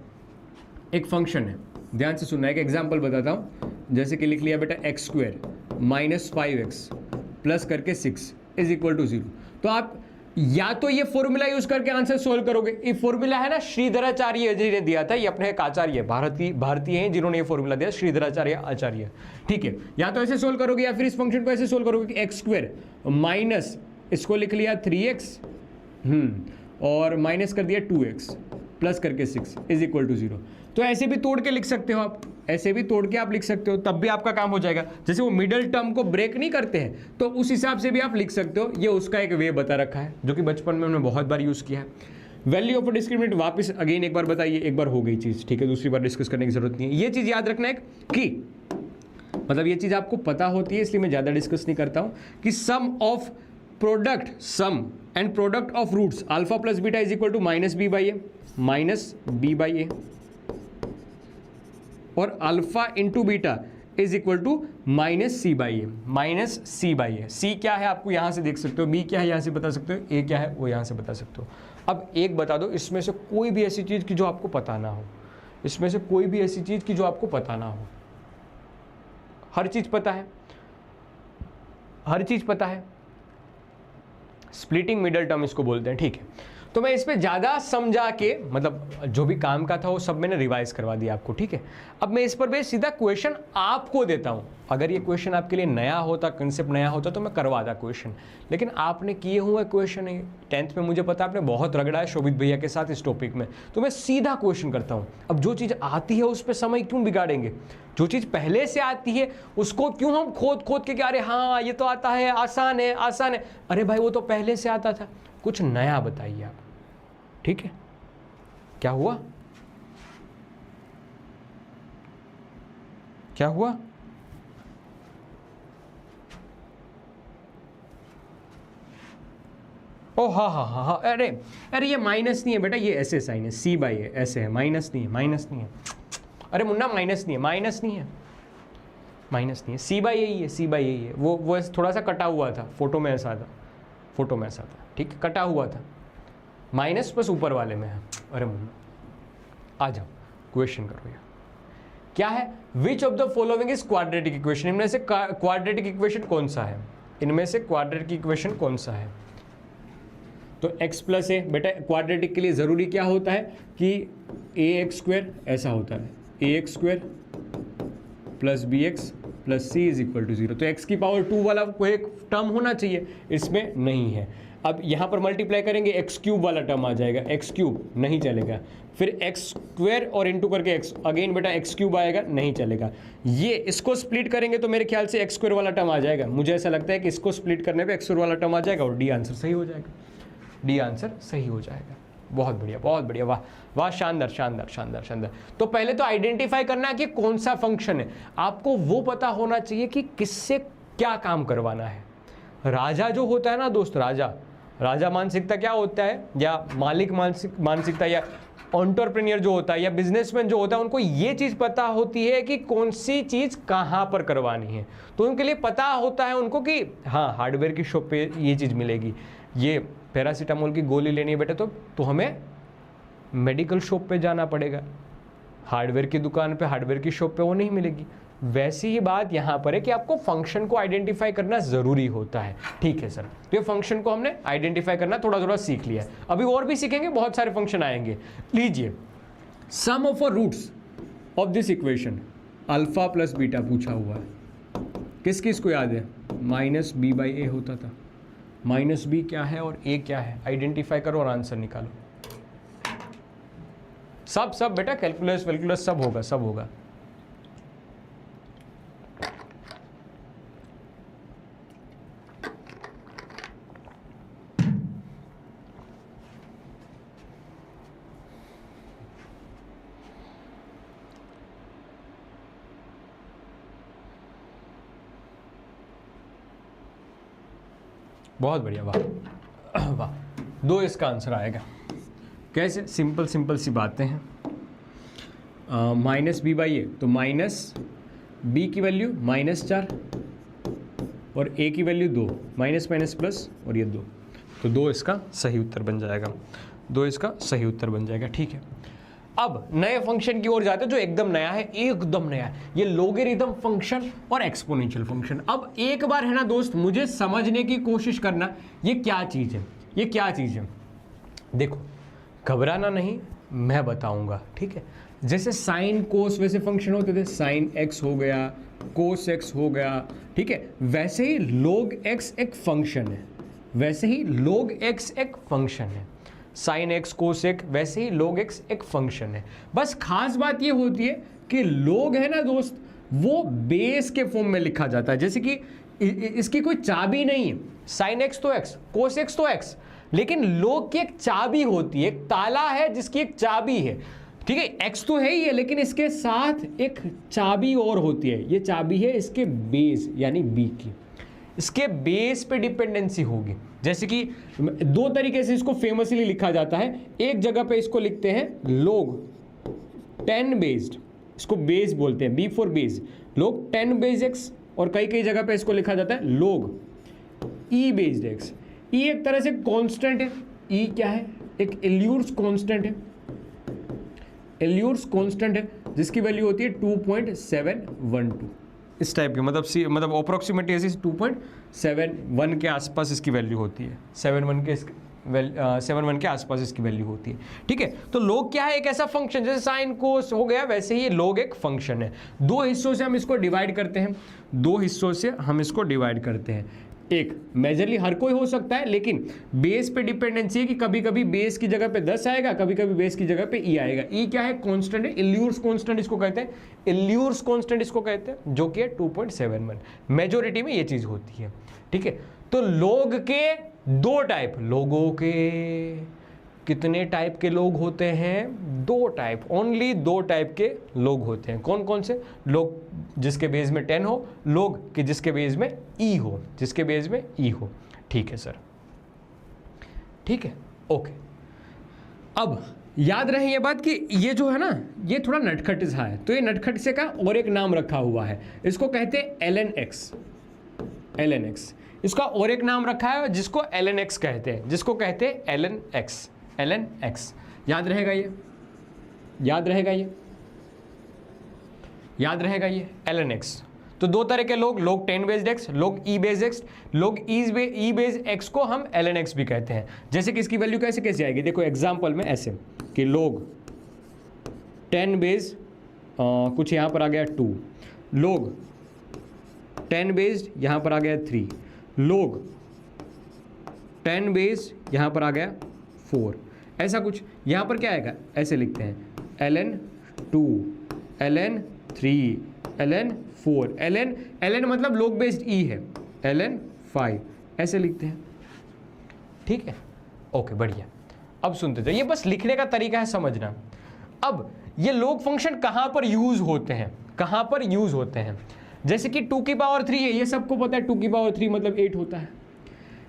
एक फंक्शन है, ध्यान से सुनना, एक एग्जांपल बताता हूं। जैसे कि लिख लिया बेटा x square minus 5x plus करके 6 इज इक्वल टू 0। तो आप या तो ये फॉर्मूला यूज करके आंसर सोल्व करोगे। ये फॉर्मूला है ना श्रीधराचार्य जी ने दिया था, ये अपने एक आचार्य भारतीय हैं जिन्होंने ये फॉर्मूला दिया, श्रीधराचार्य आचार्य। ठीक है, या तो ऐसे सोल्व करोगे या फिर इस फंक्शन को ऐसे सोल्व करोगे कि एक्स स्क्वायर माइनस, इसको लिख लिया 3x और माइनस कर दिया 2x प्लस करके 6 इज इक्वल टू 0। तो ऐसे भी तोड़ के लिख सकते हो आप, ऐसे भी तोड़ के आप लिख सकते हो, तब भी आपका काम हो जाएगा। जैसे वो मिडल टर्म को ब्रेक नहीं करते हैं तो उस हिसाब से भी आप लिख सकते हो। ये उसका एक वे बता रखा है जो कि बचपन में हमने बहुत बार यूज किया है। वैल्यू ऑफ डिस्क्रिमिनेंट वापस अगेन एक बार बताइए, एक बार हो गई चीज, ठीक है, दूसरी बार डिस्कस करने की जरूरत नहीं है। ये चीज याद रखना है कि मतलब ये चीज आपको पता होती है, इसलिए मैं ज्यादा डिस्कस नहीं करता हूं कि sum of product, sum and product of roots alpha plus beta is equal to minus b by A और alpha into beta is equal to minus C by A. C क्या है आपको यहां से देख सकते हो, बी क्या है यहां से बता सकते हो, ए क्या है वो यहां से बता सकते हो। अब एक बता दो, इसमें से कोई भी ऐसी चीज की जो आपको पता ना हो, इसमें से कोई भी ऐसी चीज की जो आपको पता ना हो। हर चीज पता है, हर चीज पता है। स्प्लिटिंग मिडल टर्म इसको बोलते हैं। ठीक है, तो मैं इस पे ज़्यादा समझा के, मतलब जो भी काम का था वो सब मैंने रिवाइज करवा दिया आपको। ठीक है, अब मैं इस पर भी सीधा क्वेश्चन आपको देता हूँ। अगर ये क्वेश्चन आपके लिए नया होता, कंसेप्ट नया होता तो मैं करवाता क्वेश्चन, लेकिन आपने किए हुए क्वेश्चन है 10th में, मुझे पता आपने बहुत रगड़ा है शोभित भैया के साथ इस टॉपिक में, तो मैं सीधा क्वेश्चन करता हूँ। अब जो चीज़ आती है उस पर समय क्यों बिगाड़ेंगे, जो चीज़ पहले से आती है उसको क्यों हम खोद खोद के, अरे हाँ ये तो आता है, आसान है आसान है। अरे भाई वो तो पहले से आता था, कुछ नया बताइए आप। ठीक है, क्या हुआ, क्या हुआ? ओ हाँ हाँ हाँ हाँ, अरे ये माइनस नहीं है बेटा, ये ऐसे साइन है, सी बाई है, ऐसे है, माइनस नहीं है, माइनस नहीं है। अरे मुन्ना माइनस नहीं है, माइनस नहीं है, माइनस नहीं है, सी बाई यही है, सी बाई यही है। वो थोड़ा सा कटा हुआ था, फोटो में ऐसा था, फोटो में ऐसा था, ठीक है, कटा हुआ था, माइनस बस ऊपर वाले में है। अरे मुन्ना आ जाओ, क्वेश्चन करो यार। क्या है, which of the following is quadratic equation, इनमें से क्वाड्रेटिक इक्वेशन कौन सा है, इनमें से क्वाड्रेटिक इक्वेशन कौन सा है? तो x प्लस ए, बेटा क्वाड्रेटिक के लिए जरूरी क्या होता है कि ax स्क्वायर ऐसा होता है, ax square plus bx plus c is equal to 0। तो x की पावर 2 वाला कोई एक टर्म होना चाहिए, इसमें नहीं है। अब यहाँ पर मल्टीप्लाई करेंगे एक्स क्यूब वाला टर्म आ जाएगा, एक्स क्यूब नहीं चलेगा, फिर एक्स स्क्वायर और इंटू करके एक्स, अगेन बेटा एक्स क्यूब आएगा, नहीं चलेगा। ये इसको स्प्लिट करेंगे तो मेरे ख्याल से एक्स स्क्वायर वाला टर्म आ जाएगा, मुझे ऐसा लगता है कि इसको स्प्लिट करने पे एक्स स्क्वायर वाला टर्म आ जाएगा और डी आंसर सही हो जाएगा, डी आंसर सही हो जाएगा। बहुत बढ़िया, बहुत बढ़िया, वाह वाह, शानदार शानदार शानदार शानदार। तो पहले तो आइडेंटिफाई करना है कि कौन सा फंक्शन है, आपको वो पता होना चाहिए कि किससे क्या काम करवाना है। राजा जो होता है ना दोस्त, राजा मानसिकता क्या होता है, या मालिक मानसिकता, या एंटरप्रेन्योर जो होता है या बिजनेसमैन जो होता है उनको ये चीज़ पता होती है कि कौन सी चीज़ कहाँ पर करवानी है। तो उनके लिए पता होता है उनको कि हाँ हार्डवेयर की शॉप पे ये चीज़ मिलेगी, ये पैरासीटामोल की गोली लेनी है बेटा तो हमें मेडिकल शॉप पे जाना पड़ेगा, हार्डवेयर की दुकान पे, हार्डवेयर की शॉप पे वो नहीं मिलेगी। वैसी ही बात यहाँ पर है कि आपको फंक्शन को आइडेंटिफाई करना ज़रूरी होता है। ठीक है सर, तो ये फंक्शन को हमने आइडेंटिफाई करना थोड़ा थोड़ा सीख लिया है, अभी और भी सीखेंगे, बहुत सारे फंक्शन आएंगे। लीजिए sum of a roots of this equation alpha plus beta पूछा हुआ है। किस किस को याद है माइनस बी बाई ए होता था, माइनस बी क्या है और ए क्या है, आइडेंटिफाई करो और आंसर निकालो। सब बेटा कैलकुलस वैलकुलस सब होगा, सब होगा। बहुत बढ़िया, वाह वाह, 2 इसका आंसर आएगा। कैसे, सिंपल सिंपल सी बातें हैं। माइनस बी बाई ए, तो माइनस बी की वैल्यू -4 और ए की वैल्यू 2, माइनस माइनस प्लस और ये 2, तो 2 इसका सही उत्तर बन जाएगा, 2 इसका सही उत्तर बन जाएगा। ठीक है, अब नए फंक्शन की ओर जाते हैं जो एकदम नया है, एकदम नया है, ये लोगेरिथम फंक्शन और एक्सपोनेंशियल फंक्शन। अब एक बार है ना दोस्त, मुझे समझने की कोशिश करना ये क्या चीज़ है, ये क्या चीज़ है। देखो घबराना नहीं, मैं बताऊंगा, ठीक है। जैसे साइन कोस वैसे फंक्शन होते थे, साइन एक्स हो गया, कोस एक्स हो गया, ठीक है, वैसे ही log x एक फंक्शन है, वैसे ही log x एक फंक्शन है, साइन एक्स कोस एक्स वैसे ही log x एक फंक्शन है। बस खास बात ये होती है कि log है ना दोस्त, वो बेस के फॉर्म में लिखा जाता है। जैसे कि इसकी कोई चाबी नहीं है, साइन एक्स तो एक्स, कोस एक्स तो एक्स, लेकिन log की एक चाबी होती है, एक ताला है जिसकी एक चाबी है, ठीक है। एक्स तो है ही है, लेकिन इसके साथ एक चाबी और होती है, ये चाबी है इसके बेस यानी बी की, इसके बेस पे डिपेंडेंसी होगी। जैसे कि 2 तरीके से इसको फेमसली लिखा जाता है। एक जगह पे इसको लिखते हैं log 10 बेस्ड, इसको बेस बोलते हैं, b for base, log 10 base x, और कई कई जगह पे इसको लिखा जाता है log e based x. e एक तरह से कांस्टेंट है, e क्या है, एक एल्यूर्स कांस्टेंट है, एल्यूर्स कांस्टेंट है जिसकी वैल्यू होती है 2.712, इस टाइप के, मतलब अप्रोक्सीमेटली ऐसी 2.71 के आसपास इसकी वैल्यू होती है, 7.1 के आसपास इसकी वैल्यू होती है, ठीक है। तो log क्या है, एक ऐसा फंक्शन जैसे साइन कोस हो गया, वैसे ही log एक फंक्शन है। 2 हिस्सों से हम इसको डिवाइड करते हैं, 2 हिस्सों से हम इसको डिवाइड करते हैं। एक मेजरली हर कोई हो सकता है, लेकिन बेस पे डिपेंडेंसी है कि कभी कभी बेस की जगह पे 10 आएगा, कभी कभी बेस की जगह पे e आएगा। e क्या है, कांस्टेंट है, एल्यूर्स कांस्टेंट इसको कहते हैं, एल्यूर्स कांस्टेंट इसको कहते हैं, जो कि है 2.71। मेजोरिटी में ये चीज होती है, ठीक है। तो log के 2 टाइप, लोगों के कितने टाइप के लोग होते हैं, 2 टाइप, ओनली 2 टाइप के लोग होते हैं। कौन कौन से लोग, जिसके बेस में 10 हो, लोग कि जिसके बेस में e हो, जिसके बेस में e हो, ठीक है सर, ठीक है, ओके। अब याद रहे ये बात कि ये जो है ना, ये थोड़ा नटखट सा है, तो ये नटखट से का और एक नाम रखा हुआ है, इसको कहते हैं ln x, ln x, इसका और एक नाम रखा है जिसको ln x कहते हैं, जिसको कहते हैं ln x, ln x। याद रहेगा ये, याद रहेगा ये, याद रहेगा ये ln x। तो 2 तरह के लोग, log 10 based x, log e based x, log e based x को हम ln x भी कहते हैं। जैसे कि इसकी वैल्यू कैसे कैसे आएगी, देखो एग्जांपल में ऐसे कि log 10 बेस्ड कुछ यहाँ पर आ गया 2, log 10 बेस्ड यहाँ पर आ गया 3, log 10 बेस्ड यहाँ पर आ गया 4, ऐसा कुछ। यहाँ पर क्या आएगा, ऐसे लिखते हैं ln 2, ln 3, ln 4, ln मतलब log बेस्ड e है, ln 5, ऐसे लिखते हैं, ठीक है, ओके, बढ़िया। अब सुनते थे, ये बस लिखने का तरीका है, समझना। अब ये log फंक्शन कहाँ पर यूज होते हैं, कहाँ पर यूज होते हैं, जैसे कि 2 की पावर 3 है, ये सबको पता है 2 की पावर 3 मतलब 8 होता है।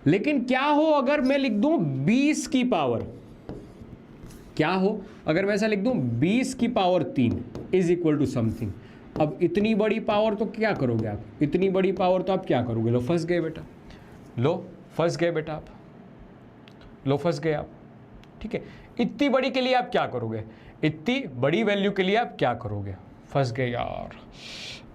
लेकिन क्या हो अगर मैं लिख दूं 20 की पावर, क्या हो, अगर मैं ऐसा लिख दूं 20 की power 3 is equal to something. अब इतनी बड़ी पावर तो क्या करोगे आप, इतनी बड़ी पावर तो आप क्या करोगे, लो फंस गए बेटा, लो फंस गए बेटा आप, लो फंस गए आप। ठीक है, इतनी बड़ी के लिए आप क्या करोगे, इतनी बड़ी वैल्यू के लिए आप क्या करोगे, फंस गए यार,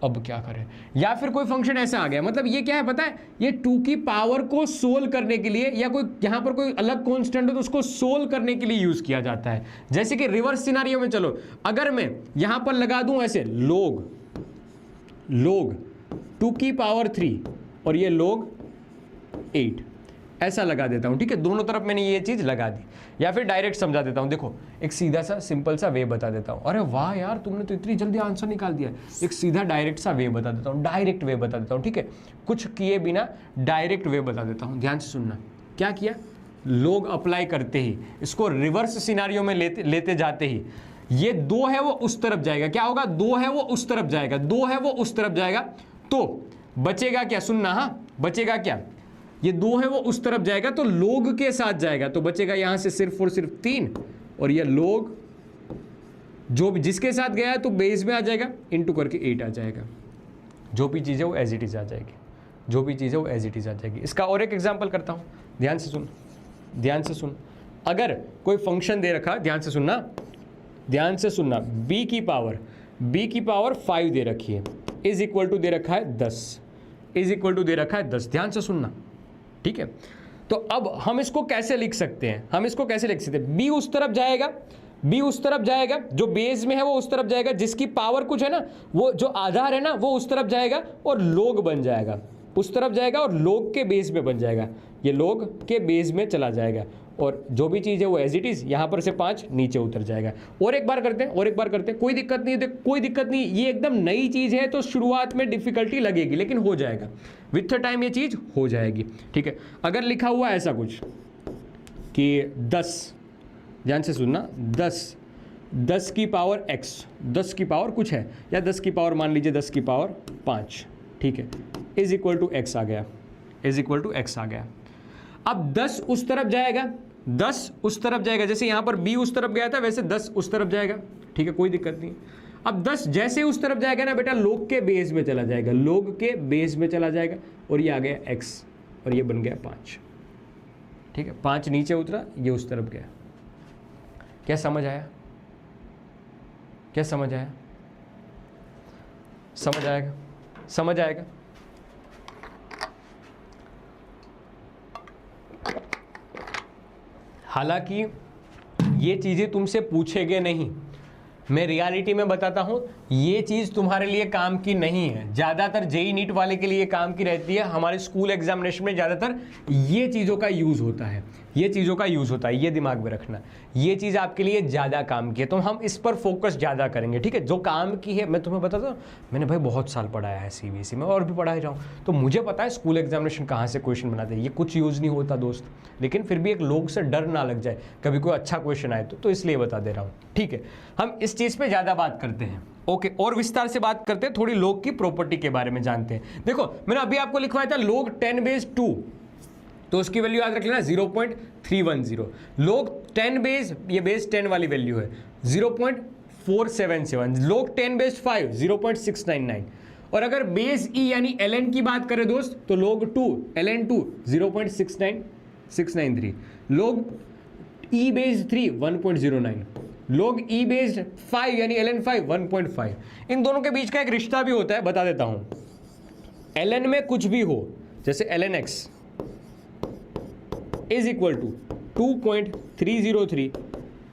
अब क्या करें। या फिर कोई फंक्शन ऐसा आ गया, मतलब ये क्या है पता है, ये 2 की पावर को सोल्व करने के लिए, या कोई यहाँ पर कोई अलग कांस्टेंट हो तो उसको सोल्व करने के लिए यूज किया जाता है। जैसे कि रिवर्स सिनारियो में, चलो अगर मैं यहां पर लगा दूं ऐसे log 2 की पावर 3 और ये log 8 ऐसा लगा देता हूं। ठीक है, दोनों तरफ मैंने ये चीज लगा दी। या फिर डायरेक्ट समझा देता हूं, देखो एक सीधा सा सिंपल सा वे बता देता हूं। अरे वाह यार, तुमने तो इतनी जल्दी आंसर निकाल दिया। एक सीधा डायरेक्ट सा वे बता देता हूं, डायरेक्ट वे बता देता हूं। ठीक है, कुछ किए बिना डायरेक्ट वे बता देता हूं। ध्यान से सुनना, क्या किया, लोग अप्लाई करते ही, इसको रिवर्स सिनारियो में लेते जाते ही, ये 2 है वो उस तरफ जाएगा, क्या होगा, 2 है वो उस तरफ जाएगा, 2 है वो उस तरफ जाएगा, तो बचेगा क्या, सुनना, हाँ बचेगा क्या, ये 2 है वो उस तरफ जाएगा तो लोग के साथ जाएगा, तो बचेगा यहां से सिर्फ और सिर्फ 3, और ये लोग जो भी जिसके साथ गया है तो बेस में आ जाएगा, इनटू करके 8 आ जाएगा। जो भी चीज़ है वो एज इट इज आ जाएगी, जो भी चीज़ है वो एज इट इज आ जाएगी। इसका और एक एग्जाम्पल करता हूं, ध्यान से सुन, ध्यान से सुन। अगर कोई फंक्शन दे रखा, ध्यान से सुनना, ध्यान से सुनना, b की पावर 5 दे रखी है, इज इक्वल टू दे रखा है 10, इज इक्वल टू दे रखा है 10। ध्यान से सुनना, ठीक है। तो अब हम इसको कैसे लिख सकते हैं, हम इसको कैसे लिख सकते हैं, b उस तरफ जाएगा, b उस तरफ जाएगा, जो बेस में है वो उस तरफ जाएगा, जिसकी पावर कुछ है ना, वो जो आधार है ना वो उस तरफ जाएगा और लोग बन जाएगा, उस तरफ जाएगा और लोग के बेस में बन जाएगा, ये लोग के बेस में चला जाएगा, और जो भी चीज़ है वो एज इट इज़ यहाँ पर से 5 नीचे उतर जाएगा। और एक बार करते हैं, और एक बार करते हैं, कोई दिक्कत नहीं है, कोई दिक्कत नहीं, ये एकदम नई चीज़ है तो शुरुआत में डिफिकल्टी लगेगी, लेकिन हो जाएगा विथ टाइम, ये चीज़ हो जाएगी। ठीक है, अगर लिखा हुआ ऐसा कुछ कि 10, ध्यान से सुनना, 10 की पावर x, 10 की पावर कुछ है, या 10 की पावर मान लीजिए 10 की पावर 5, ठीक है, इज इक्वल टू x आ गया, इज इक्वल टू x आ गया। अब 10 उस तरफ जाएगा, 10 उस तरफ जाएगा, जैसे यहां पर b उस तरफ गया था वैसे 10 उस तरफ जाएगा, ठीक है, कोई दिक्कत नहीं। अब 10 जैसे उस तरफ जाएगा ना बेटा, लोग के बेस में चला जाएगा, लोग के बेस में चला जाएगा, और ये आ गया x, और ये बन गया 5, ठीक है, 5 नीचे उतरा, ये उस तरफ गया। क्या समझ आया, क्या समझ आया, समझ आएगा, समझ आएगा। हालांकि ये चीज़ें तुमसे पूछेंगे नहीं, मैं रियलिटी में बताता हूँ, ये चीज़ तुम्हारे लिए काम की नहीं है, ज़्यादातर जेई नीट वाले के लिए काम की रहती है। हमारे स्कूल एग्जामिनेशन में ज़्यादातर ये चीज़ों का यूज़ होता है, ये चीज़ों का यूज़ होता है, ये दिमाग में रखना, ये चीज़ आपके लिए ज़्यादा काम की है, तो हम इस पर फोकस ज़्यादा करेंगे। ठीक है, जो काम की है मैं तुम्हें बताता हूँ, मैंने भाई बहुत साल पढ़ाया है सीबीएसई में, और भी पढ़ा ही रहा हूँ, तो मुझे पता है स्कूल एग्जामिनेशन कहाँ से क्वेश्चन बनाते हैं। ये कुछ यूज़ नहीं होता दोस्त, लेकिन फिर भी एक लोग से डर ना लग जाए कभी कोई अच्छा क्वेश्चन आए तो इसलिए बता दे रहा हूँ। ठीक है, हम इस चीज़ पर ज़्यादा बात करते हैं। ओके, और विस्तार से बात करते हैं, थोड़ी लोग की प्रॉपर्टी के बारे में जानते हैं। देखो मैंने अभी आपको लिखवाया था लोग 10⁻², तो उसकी वैल्यू याद रख लेना 0.310। लोग 10 बेस, ये बेस 10 वाली वैल्यू है 0.477। लोग 10⁻5 0.699। और अगर बेस ई यानी ln की बात करें दोस्त, तो लोग 2 ln2 0.69693। लोग ई बेस्ड 3 1.09। लोग ई बेस्ड 5 यानी ln5 1.5। इन दोनों के बीच का एक रिश्ता भी होता है, बता देता हूं। ln में कुछ भी हो, जैसे ln x is equal to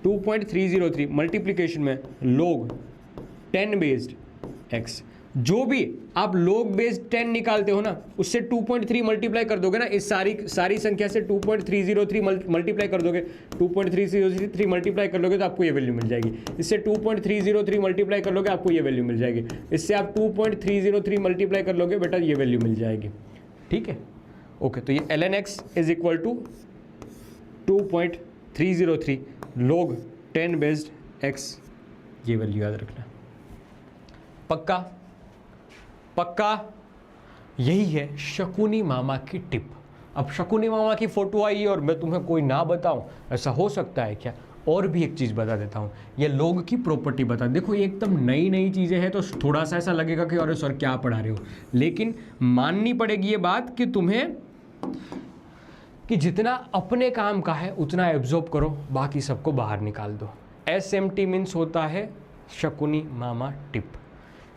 2.303 multiplication में लोग 10 बेस्ड x। जो भी आप लोग बेस्ड 10 निकालते हो ना, उससे 2.3 मल्टीप्लाई कर दोगे ना, इस सारी संख्या से 2.303 मल्टीप्लाई कर दोगे, 2.303 मल्टीप्लाई कर लोगे तो आपको ये वैल्यू मिल जाएगी। इससे 2.303 मल्टीप्लाई कर लोगे, आपको ये वैल्यू मिल जाएगी। इससे आप 2.303 मल्टीप्लाई कर लोगे, बेटा ये वैल्यू मिल जाएगी। ठीक है, ओके, तो ये ln x is equal to 2.303 log 10 based x, ये वैल्यू याद रखना। पक्का पक्का, यही है शकुनी मामा की टिप। अब शकुनी मामा की फोटो आई और मैं तुम्हें कोई ना बताऊं, ऐसा हो सकता है क्या? और भी एक चीज़ बता देता हूँ, ये लोग की प्रॉपर्टी बता। देखो ये एकदम नई नई चीज़ें हैं तो थोड़ा सा ऐसा लगेगा कि अरे सर क्या पढ़ा रहे हो, लेकिन माननी पड़ेगी ये बात कि तुम्हें कि जितना अपने काम का है उतना एब्जॉर्ब करो, बाकी सबको बाहर निकाल दो। SMT मीन्स होता है शकुनी मामा टिप।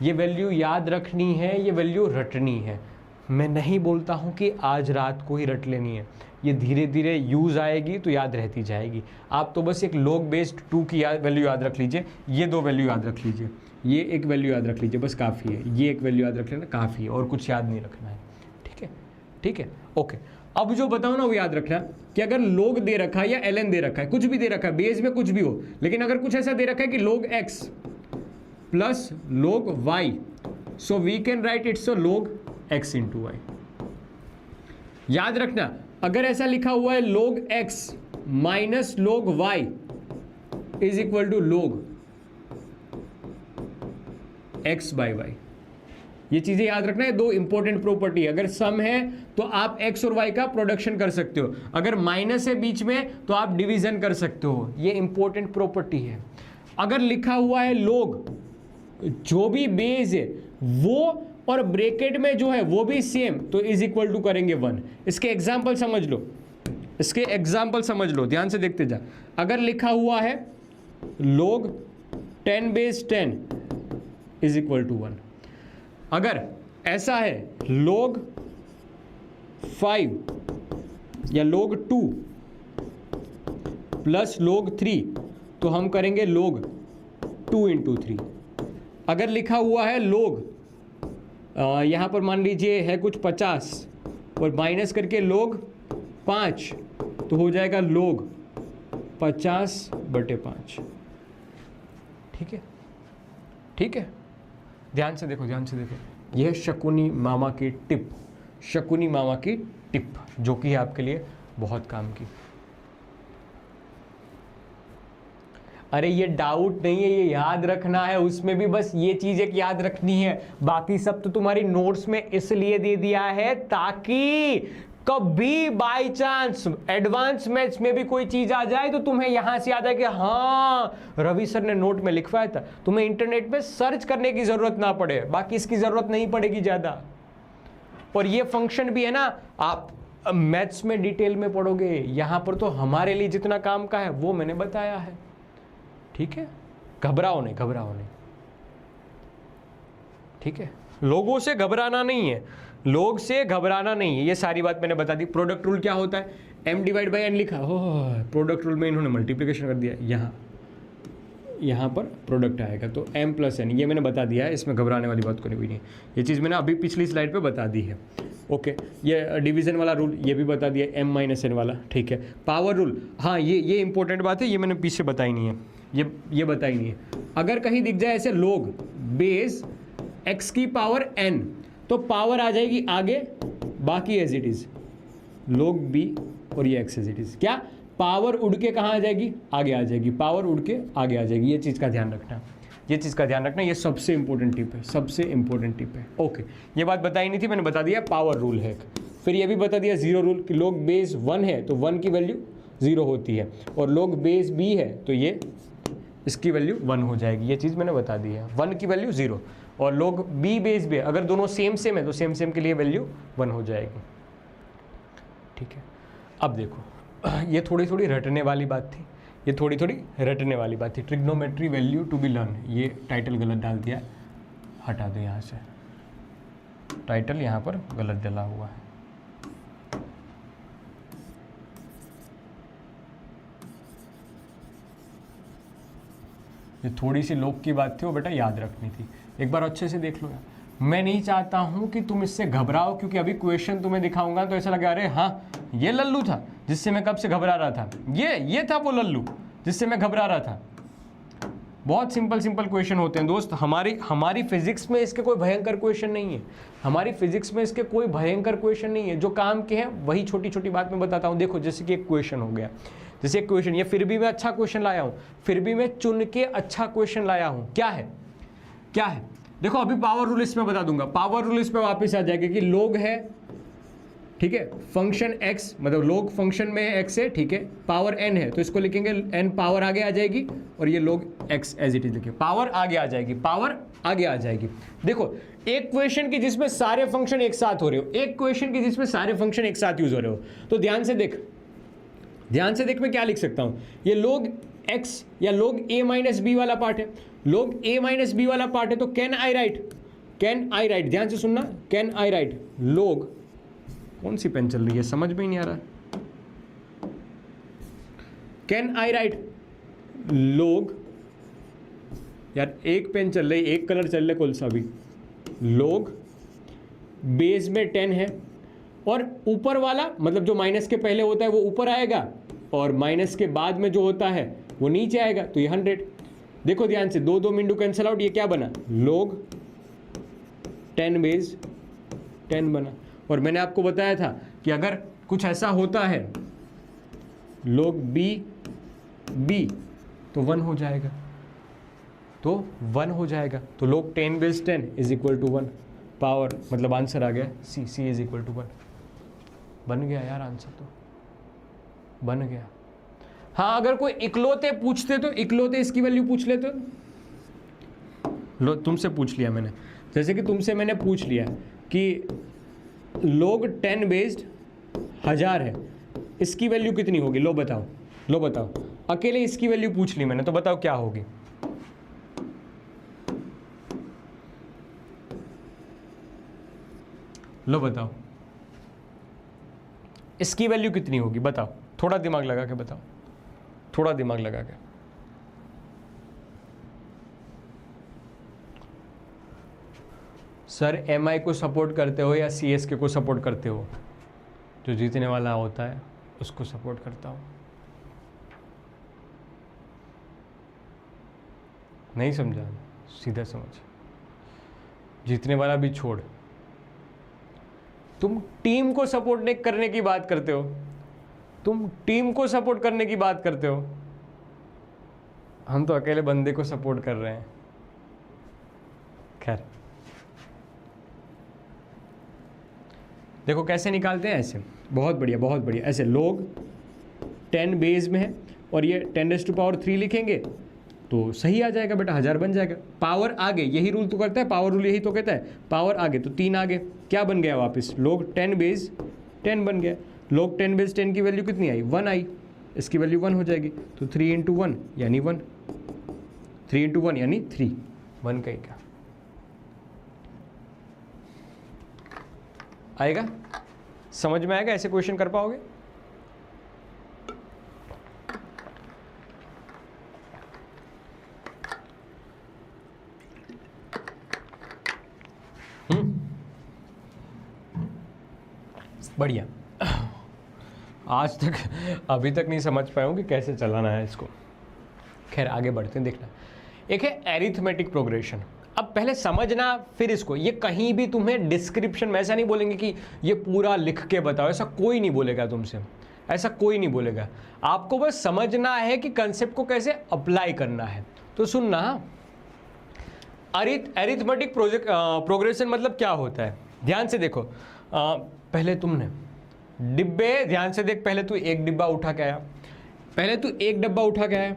ये वैल्यू याद रखनी है, ये वैल्यू रटनी है। मैं नहीं बोलता हूँ कि आज रात को ही रट लेनी है, ये धीरे धीरे यूज़ आएगी तो याद रहती जाएगी। आप तो बस एक log बेस्ड 2 की वैल्यू याद रख लीजिए, ये 2 वैल्यू याद रख लीजिए, ये एक वैल्यू याद रख लीजिए, बस काफ़ी है। ये एक वैल्यू याद रख लेना काफ़ी है, और कुछ याद नहीं रखना है। ठीक है, ठीक है, ओके। अब जो बताओ ना वो याद रखना कि अगर log दे रखा है या ln दे रखा है, कुछ भी दे रखा है, बेस में कुछ भी हो, लेकिन अगर कुछ ऐसा दे रखा है कि log x plus log y, so we can write its log x into y। याद रखना अगर ऐसा लिखा हुआ है log x minus log y is equal to log x by y, ये चीजें याद रखना है। 2 इंपॉर्टेंट प्रॉपर्टी, अगर सम है तो आप x और y का प्रोडक्शन कर सकते हो, अगर माइनस है बीच में तो आप डिवीजन कर सकते हो, ये इंपॉर्टेंट प्रॉपर्टी है। अगर लिखा हुआ है log, जो भी बेस है वो और ब्रैकेट में जो है वो भी सेम, तो इज इक्वल टू करेंगे 1। इसके एग्जाम्पल समझ लो, इसके एग्जाम्पल समझ लो, ध्यान से देखते जा। अगर लिखा हुआ है log 10 base 10 is equal to 1, अगर ऐसा है log 5 या log 2 प्लस log 3, तो हम करेंगे log 2 इंटू 3। अगर लिखा हुआ है log यहाँ पर मान लीजिए है कुछ 50 और माइनस करके log 5, तो हो जाएगा log 50/5। ठीक है, ठीक है, ध्यान से देखो, ध्यान से देखो। यह शकुनी मामा की टिप, शकुनी मामा की टिप जो कि है आपके लिए बहुत काम की। अरे ये डाउट नहीं है, ये याद रखना है, उसमें भी बस ये चीज एक याद रखनी है, बाकी सब तो तुम्हारी नोट्स में इसलिए दे दिया है ताकि कभी बाय चांस एडवांस मैथ्स में भी कोई चीज आ जाए तो तुम्हें यहां से याद है कि हाँ रवि सर ने नोट में लिखवाया था, तुम्हें इंटरनेट पे सर्च करने की जरूरत ना पड़े, बाकी इसकी जरूरत नहीं पड़ेगी ज्यादा। और ये फंक्शन भी है ना, आप मैथ्स में डिटेल में पढ़ोगे, यहां पर तो हमारे लिए जितना काम का है वो मैंने बताया है। ठीक है, घबराओ नहीं, घबराओ नहीं। ठीक है, लोगों से घबराना नहीं है, लोग से घबराना नहीं है, ये सारी बात मैंने बता दी। प्रोडक्ट रूल क्या होता है, m डिवाइड बाई n लिखा, हो प्रोडक्ट रूल में इन्होंने मल्टीप्लिकेशन कर दिया, यहाँ पर प्रोडक्ट आएगा तो m प्लस n, ये मैंने बता दिया है, इसमें घबराने वाली बात कोई नहीं है। ये चीज़ मैंने अभी पिछली स्लाइड पे बता दी है। ओके, ये डिवीजन वाला रूल ये भी बता दिया, m माइनस n वाला। ठीक है, पावर रूल, हाँ ये इंपॉर्टेंट बात है, ये मैंने पीछे बताई नहीं है, ये बताई नहीं है। अगर कहीं दिख जाए ऐसे log बेस x की पावर n, तो पावर आ जाएगी आगे, बाकी as it is log b और ये x एज इट इज। क्या पावर उड़ के कहाँ आ जाएगी, आगे आ जाएगी, पावर उड़ के आगे आ जाएगी। ये चीज़ का ध्यान रखना, ये चीज़ का ध्यान रखना, ये सबसे इंपॉर्टेंट टिप है, सबसे इंपॉर्टेंट टिप है। ओके, ये बात बताई नहीं थी, मैंने बता दिया पावर रूल है। फिर ये भी बता दिया जीरो रूल कि log बेस 1 है तो 1 की वैल्यू 0 होती है, और log बेस b है तो ये इसकी वैल्यू 1 हो जाएगी। ये चीज़ मैंने बता दी है, 1 की वैल्यू 0, और log b बेस b अगर दोनों सेम सेम है तो सेम सेम के लिए वैल्यू 1 हो जाएगी। ठीक है, अब देखो ये थोड़ी थोड़ी रटने वाली बात थी, ये थोड़ी थोड़ी रटने वाली बात थी। Trigonometry value to be learn, ये टाइटल गलत डाल दिया, हटा दो यहाँ से, टाइटल यहाँ पर गलत डला हुआ है। ये थोड़ी सी लोग की बात थी, वो बेटा याद रखनी थी, एक बार अच्छे से देख लो यार। मैं नहीं चाहता हूं कि तुम इससे घबराओ, क्योंकि अभी क्वेश्चन तुम्हें दिखाऊंगा तो ऐसा लगा अरे हाँ ये लल्लू था जिससे मैं कब से घबरा रहा था, ये था वो लल्लू जिससे मैं घबरा रहा था। बहुत सिंपल सिंपल क्वेश्चन होते हैं दोस्त। हमारी फिजिक्स में इसके कोई भयंकर क्वेश्चन नहीं है, हमारी फिजिक्स में इसके कोई भयंकर क्वेश्चन नहीं है। जो काम के हैं वही छोटी छोटी बात मैं बताता हूँ। देखो जैसे कि एक क्वेश्चन हो गया, जैसे एक क्वेश्चन, ये फिर भी मैं अच्छा क्वेश्चन लाया हूँ, फिर भी मैं चुन के अच्छा क्वेश्चन लाया हूँ। क्या है, क्या है, देखो अभी पावर रूल इसमें बता दूंगा, पावर रूल इसमें वापस आ जाएगा कि लोग है, ठीक है, फंक्शन x मतलब log फंक्शन में x है, ठीक है, पावर n है तो इसको लिखेंगे n पावर आगे आ जाएगी और ये log x as it is लिखिए, पावर आगे आ जाएगी, पावर आगे आ जाएगी। देखो एक क्वेश्चन की जिसमें सारे फंक्शन एक साथ हो रहे हो, एक क्वेश्चन की जिसमें सारे फंक्शन एक साथ यूज हो रहे हो, तो ध्यान से देख मैं क्या लिख सकता हूं, ये log x या log a माइनस बी वाला पार्ट है, log a माइनस बी वाला पार्ट है तो कैन आई राइट, ध्यान से सुनना, कैन आई राइट log, कौन सी पेन चल रही है समझ में ही नहीं आ रहा, कैन आई राइट log, यार एक पेन चल रही, एक कलर चल रहा है, कौन सा भी, log बेस में 10 है और ऊपर वाला मतलब जो माइनस के पहले होता है वो ऊपर आएगा और माइनस के बाद में जो होता है वो नीचे आएगा, तो ये 100। देखो ध्यान से, दो मिनटू कैंसिल आउट, ये क्या बना, log 10 बेस 10 बना। और मैंने आपको बताया था कि अगर कुछ ऐसा होता है log b तो 1 हो जाएगा, तो 1 हो जाएगा, तो log 10 base 10 is equal to 1, power मतलब आंसर आ गया c इज इक्वल टू 1। बन गया यार आंसर, तो बन गया। हाँ अगर कोई इकलौते पूछते तो इकलौते इसकी वैल्यू पूछ लेते, लो तुमसे पूछ लिया मैंने, जैसे कि तुमसे मैंने पूछ लिया कि log 10 बेस्ड 1000 है, इसकी वैल्यू कितनी होगी, लो बताओ, अकेले इसकी वैल्यू पूछ ली मैंने, तो बताओ क्या होगी, लो बताओ इसकी वैल्यू कितनी होगी, बताओ, थोड़ा दिमाग लगा के बताओ, थोड़ा दिमाग लगा के। सर MI को सपोर्ट करते हो या CSK को सपोर्ट करते हो, जो जीतने वाला होता है उसको सपोर्ट करता हूँ। नहीं समझा, सीधा समझ, जीतने वाला भी छोड़, तुम टीम को सपोर्ट करने की बात करते हो, तुम टीम को सपोर्ट करने की बात करते हो, हम तो अकेले बंदे को सपोर्ट कर रहे हैं। खैर देखो कैसे निकालते हैं, ऐसे बहुत बढ़िया, ऐसे log 10 बेस में है और ये 10⁻³ लिखेंगे तो सही आ जाएगा बेटा, 1000 बन जाएगा। पावर आगे, यही रूल तो करता है, पावर रूल यही तो कहता है, पावर आगे तो 3 आगे, क्या बन गया वापस, log 10 बेस 10 बन गया। log 10 बेस 10 की वैल्यू कितनी आई, 1 आई, इसकी वैल्यू 1 हो जाएगी, तो 3 × 1 यानी 1, 3 × 1 यानी 3, 1 कहीं का आएगा, समझ में आएगा, ऐसे क्वेश्चन कर पाओगे। बढ़िया। आज तक अभी तक नहीं समझ पाया हूं कि कैसे चलाना है इसको, खैर आगे बढ़ते हैं। देखना, एक है एरिथमेटिक प्रोग्रेशन। अब पहले समझना फिर इसको, ये कहीं भी तुम्हें डिस्क्रिप्शन में ऐसा नहीं बोलेंगे कि ये पूरा लिख के बताओ, ऐसा कोई नहीं बोलेगा तुमसे, ऐसा कोई नहीं बोलेगा। आपको बस समझना है कि कंसेप्ट को कैसे अप्लाई करना है। तो सुनना, एरिथमेटिक प्रोग्रेशन मतलब क्या होता है, ध्यान से देखो। पहले तुमने डिब्बे, ध्यान से देख, पहले तू एक डिब्बा उठा के आया, पहले तू एक डब्बा उठा के आया,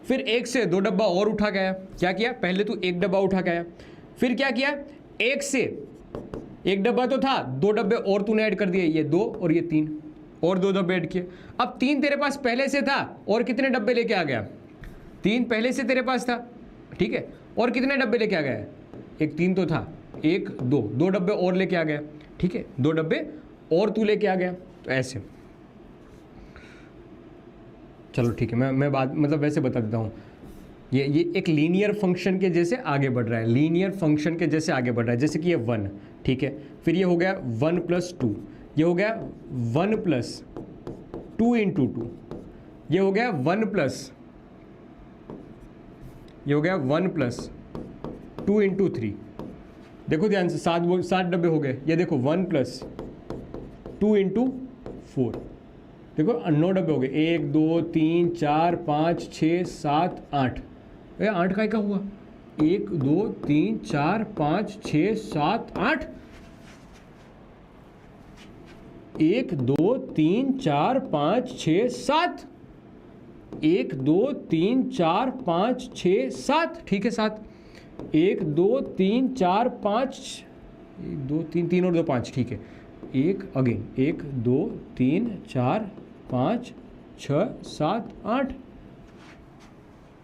फिर 1 से 2 डब्बा और उठा के आया। क्या किया, पहले तू 1 डब्बा उठा के आया, फिर क्या किया, 1 से 1 डब्बा तो था, 2 डब्बे और तूने ऐड कर दिए, ये 2 और ये 3, और 2 डब्बे ऐड किए। अब 3 तेरे पास पहले से था, और कितने डब्बे लेके आ गया, 3 पहले से तेरे पास था, ठीक है, और कितने डब्बे लेके आ गया, एक 3 तो था, 1 2 डब्बे और लेके आ गया, ठीक है, 2 डब्बे और तू लेके आ गया। तो ऐसे, चलो ठीक है, मैं बात मतलब वैसे बता देता हूँ। ये एक लीनियर फंक्शन के जैसे आगे बढ़ रहा है, लीनियर फंक्शन के जैसे आगे बढ़ रहा है, जैसे कि ये 1, ठीक है, फिर ये हो गया 1 + 2, ये हो गया 1 + 2 × 2, ये हो गया 1 + ये हो गया 1 + 2 × 3। देखो ध्यान से, 7 डब्बे हो गए। ये देखो 1 + 2 × 4, देखो 9 डब्बे हो गए, 1 2 3 4 5 6 7 8। 8 का हुआ, 1 2 3 4 5 6 7 8। 1 2 3 4 5 6 7, 1 2 3 4 5 6 7, ठीक है 7, 1 2 3 4 5, 1 2 3 3 और 2 5, ठीक है, 1 अगेन 1 2 3 4 5 6 7 8,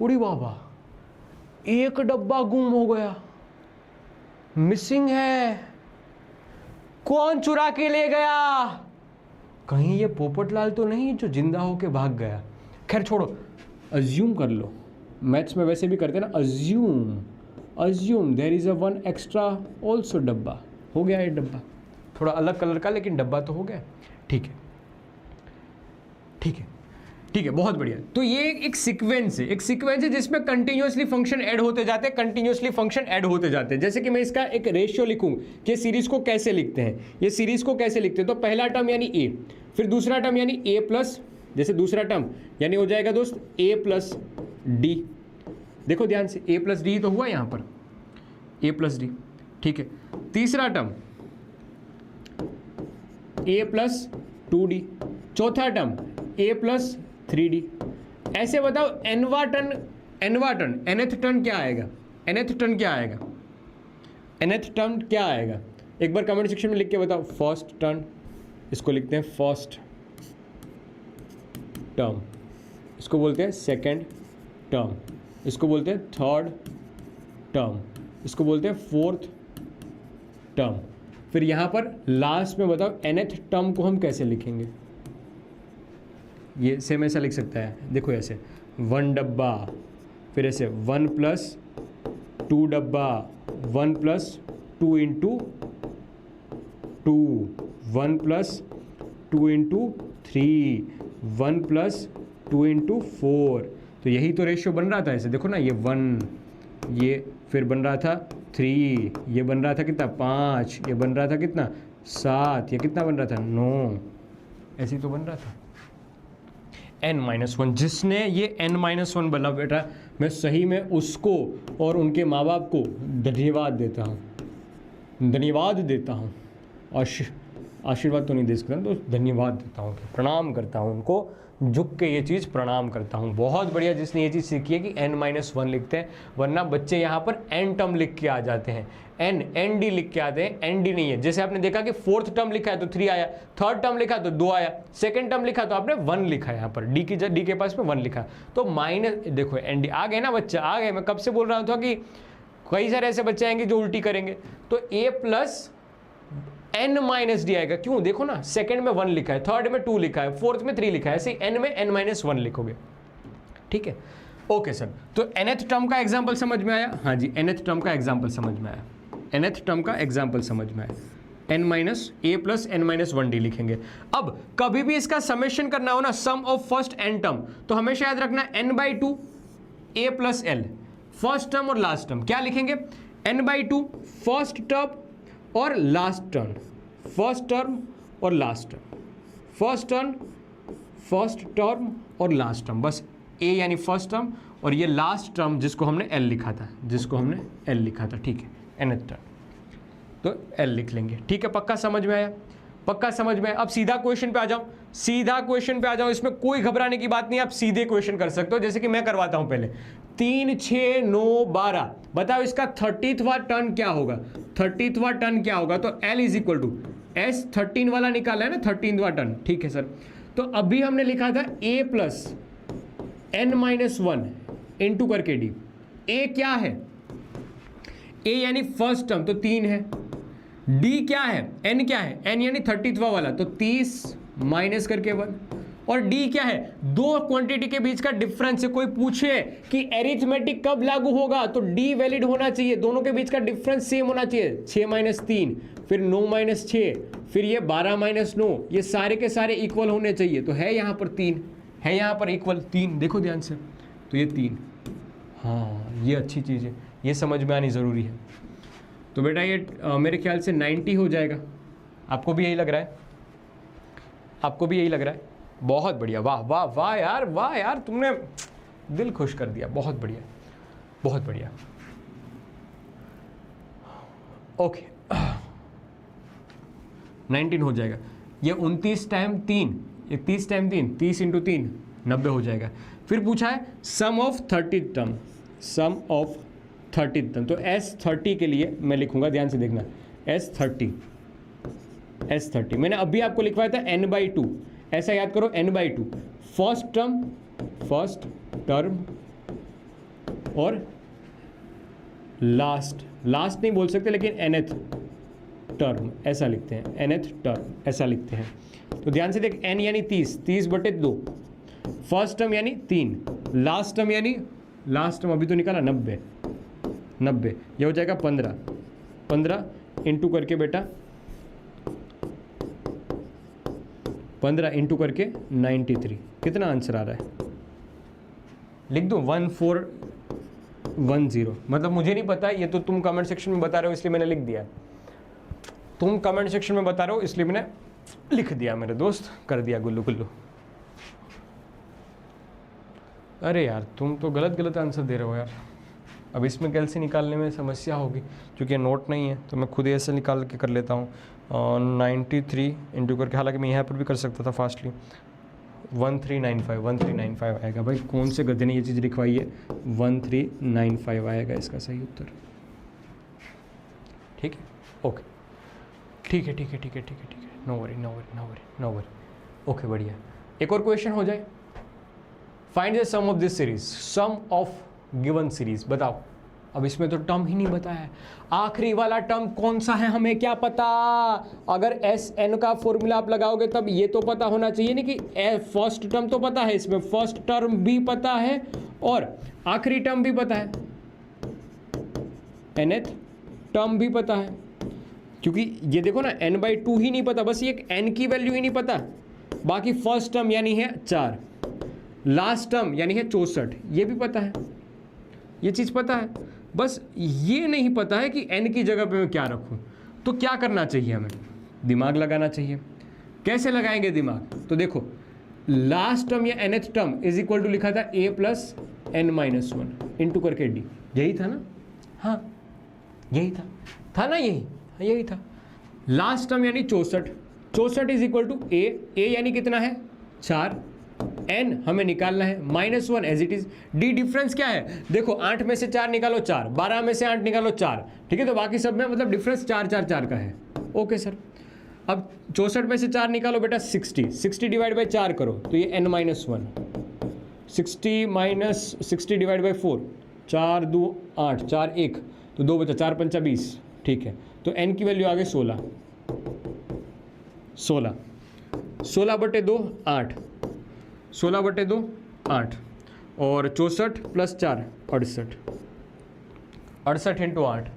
उड़ी बाबा, एक डब्बा गुम हो गया, मिसिंग है, कौन चुरा के ले गया? कहीं ये पोपटलाल तो नहीं जो जिंदा होके भाग गया? खैर छोड़ो, अज्यूम कर लो, मैथ्स में वैसे भी करते हैं ना, assume there is a 1 extra also, डब्बा हो गया, ये डब्बा थोड़ा अलग कलर का लेकिन डब्बा तो हो गया, ठीक है ठीक है ठीक है, बहुत बढ़िया। तो ये एक सीक्वेंस है जिसमें कंटिन्यूअसली फंक्शन ऐड होते जाते हैं, जैसे कि मैं इसका एक रेशियो लिखूं कि सीरीज को कैसे लिखते हैं, तो पहला टर्म यानी ए, फिर दूसरा टर्म यानी ए प्लस, जैसे दूसरा टर्म यानी हो जाएगा दोस्त ए प्लस डी, देखो ध्यान से ए प्लस डी तो हुआ यहां पर ए प्लस डी, ठीक है, तीसरा टर्म ए प्लस 2d, चौथा टर्म ए प्लस 3d, ऐसे बताओ nवां टर्म nth टर्म क्या आएगा, nth टर्म क्या आएगा, एक बार कमेंट सेक्शन में लिख के बताओ। फर्स्ट टर्म, इसको लिखते हैं फर्स्ट टर्म, इसको बोलते हैं सेकंड टर्म, इसको बोलते हैं थर्ड टर्म, इसको बोलते हैं फोर्थ टर्म, फिर यहां पर लास्ट में बताओ nth टर्म को हम कैसे लिखेंगे। ये सेम ऐसा लिख सकता है, देखो ऐसे 1 डब्बा, फिर ऐसे 1 प्लस 2 डब्बा, 1 plus 2 into 2, 1 plus 2 into 3, 1 plus 2 into 4, तो यही तो रेशियो बन रहा था ऐसे, देखो ना ये 1, ये फिर बन रहा था 3, ये बन रहा था कितना 5, ये बन रहा था कितना 7, ये कितना बन रहा था 9, ऐसे ही तो बन रहा था n-1। जिसने ये n-1 बोला बेटा, मैं सही में उसको और उनके माँ बाप को धन्यवाद देता हूँ, आशीर्वाद तो नहीं दे सकता, तो धन्यवाद देता हूँ, प्रणाम करता हूँ उनको, झुक के ये चीज़ प्रणाम करता हूँ। बहुत बढ़िया जिसने ये चीज़ सीखी है कि n-1 लिखते हैं, वरना बच्चे यहाँ पर n टर्म लिख के आ जाते हैं, nd लिख के आते हैं, nd नहीं है। जैसे आपने देखा कि फोर्थ टर्म लिखा है तो 3 आया, थर्ड टर्म लिखा तो 2 आया, सेकंड टर्म लिखा तो आपने 1 लिखा है, यहाँ पर d के पास में 1 लिखा, तो माइनस, देखो nd आ गए ना बच्चा, आ गए। मैं कब से बोल रहा था कि कई सारे ऐसे बच्चे आएंगे जो उल्टी करेंगे, तो a प्लस n-d आएगा, क्यों? देखो ना, सेकंड में 1 लिखा है, थर्ड में 2 लिखा है, फोर्थ में 3 लिखा है, ऐसे n में n-1 लिखोगे, ठीक है। ओके सर, तो nth टर्म का एग्जांपल समझ में आया? हाँ जी, nth टर्म का एग्जांपल समझ में आया, n-a प्लस n-1d लिखेंगे। अब कभी भी इसका समेशन करना हो ना, सम ऑफ फर्स्ट n टर्म, तो हमेशा याद रखना n/2 a plus l, first term और लास्ट टर्म क्या लिखेंगे, n/2 फर्स्ट टर्म और लास्ट टर्म, फर्स्ट टर्म और लास्ट टर्म, बस a यानी फर्स्ट टर्म और ये लास्ट टर्म जिसको हमने l लिखा था, ठीक है, nth टर्म, तो l लिख लेंगे, ठीक है। पक्का समझ में आया? अब सीधा क्वेश्चन पे आ जाओ, इसमें कोई घबराने की बात नहीं, आप सीधे क्वेश्चन कर सकते हो, जैसे कि मैं करवाता हूं पहले। 3 6 9 12, बताओ इसका 30वां टर्न क्या होगा, तो L is equal to S, 13 वाला निकाला है ना, 13वां टर्न, ठीक है सर। तो अभी हमने लिखा था a प्लस n-1 इंटू करके d, a क्या है, a यानी फर्स्ट टर्म तो 3 है, d क्या है, n क्या है, n यानी 30वां वाला तो 30 माइनस करके 1, और d क्या है, दो क्वांटिटी के बीच का डिफरेंस है। कोई पूछे कि एरिथमेटिक कब लागू होगा, तो d वैलिड होना चाहिए, दोनों के बीच का डिफरेंस सेम होना चाहिए, 6 माइनस 3, फिर 9 माइनस 6, फिर ये 12 माइनस 9, ये सारे के सारे इक्वल होने चाहिए, तो है यहाँ पर 3, है यहाँ पर इक्वल 3, देखो ध्यान से, तो ये 3, हाँ ये अच्छी चीज़ है, ये समझ में आनी ज़रूरी है। तो बेटा ये मेरे ख्याल से 90 हो जाएगा, आपको भी यही लग रहा है? बहुत बढ़िया, वाह वाह वाह यार, तुमने दिल खुश कर दिया, बहुत बढ़िया। ओके 19 हो जाएगा। ये 29 टाइम 3, ये 30 टाइम 3, 30 इंटू 3 90 हो जाएगा। फिर पूछा है sum of 30th term, sum of 30th term, तो S30 के लिए मैं लिखूंगा, ध्यान से देखना, S30 मैंने अभी आपको लिखवाया था n/2, ऐसा याद करो n/2, फर्स्ट टर्म और लास्ट नहीं बोल सकते लेकिन nth टर्म ऐसा लिखते हैं, nth टर्म ऐसा लिखते हैं। तो ध्यान से देख, n यानी 30/2, फर्स्ट टर्म यानी 3, लास्ट टर्म यानी अभी तो निकाला 90, ये हो जाएगा 15 इंटू करके बेटा 15 इंटू करके 93, कितना आंसर आ रहा है, लिख दूँ 1410, मतलब मुझे नहीं पता, ये तो तुम कमेंट सेक्शन में बता रहे हो इसलिए मैंने लिख दिया, तुम कमेंट सेक्शन में बता रहे हो इसलिए मैंने लिख दिया, मेरे दोस्त कर दिया गुल्लू। अरे यार तुम तो गलत आंसर दे रहे हो यार। अब इसमें कैलसी निकालने में समस्या होगी क्योंकि नोट नहीं है, तो मैं खुद ऐसे निकाल के कर लेता हूँ। 93 इंटू करके, हालांकि मैं यहाँ पर भी कर सकता था फास्टली, 1395 आएगा। भाई कौन से गधे ने ये चीज़ लिखवाई है, 1395 आएगा इसका सही उत्तर। ठीक है, ओके, ठीक है, नो वरी। ओके, बढ़िया। एक और क्वेश्चन हो जाए, find the sum of this series, sum of given series, बताओ। अब इसमें तो टर्म ही नहीं बताया है, आखिरी वाला टर्म कौन सा है हमें क्या पता। अगर SN का फॉर्मूला आप लगाओगे तब ये तो पता होना चाहिए नहीं कि फर्स्ट टर्म तो पता है, इसमें फर्स्ट टर्म भी पता है और आखिरी टर्म भी पता है, nth टर्म भी पता है, क्योंकि ये देखो ना n/2 ही नहीं पता, बस ये n की वैल्यू ही नहीं पता, बाकी फर्स्ट टर्म यानी है 4, लास्ट टर्म यानी है 64, ये भी पता है, ये चीज़ पता है, बस ये नहीं पता है कि n की जगह पे मैं क्या रखूं। तो क्या करना चाहिए, हमें दिमाग लगाना चाहिए। कैसे लगाएंगे दिमाग, तो देखो लास्ट टर्म या nth term is equal to लिखा था a + n-1 इंटू करके d, यही था ना, हाँ यही था ना, यही था। लास्ट टर्म यानी 64 इज इक्वल टू a यानी कितना है 4, n हमें निकालना है -1 as it is, d difference क्या है, देखो 8 में से 4 निकालो 4, 12 में से 8 निकालो 4, ठीक है, तो बाकी सब में मतलब डिफरेंस 4 का है। ओके सर, अब 64 में से 4 निकालो बेटा 60 डिवाइड बाई 4 करो तो ये n-1, 60 डिवाइड बाई 4, 4 2 8, 4 1 तो 2 बचा, 4 5 20, ठीक है, तो n की वैल्यू आ गई 16/2 8, 16/2 8 और 64 + 4 68 इंटू 8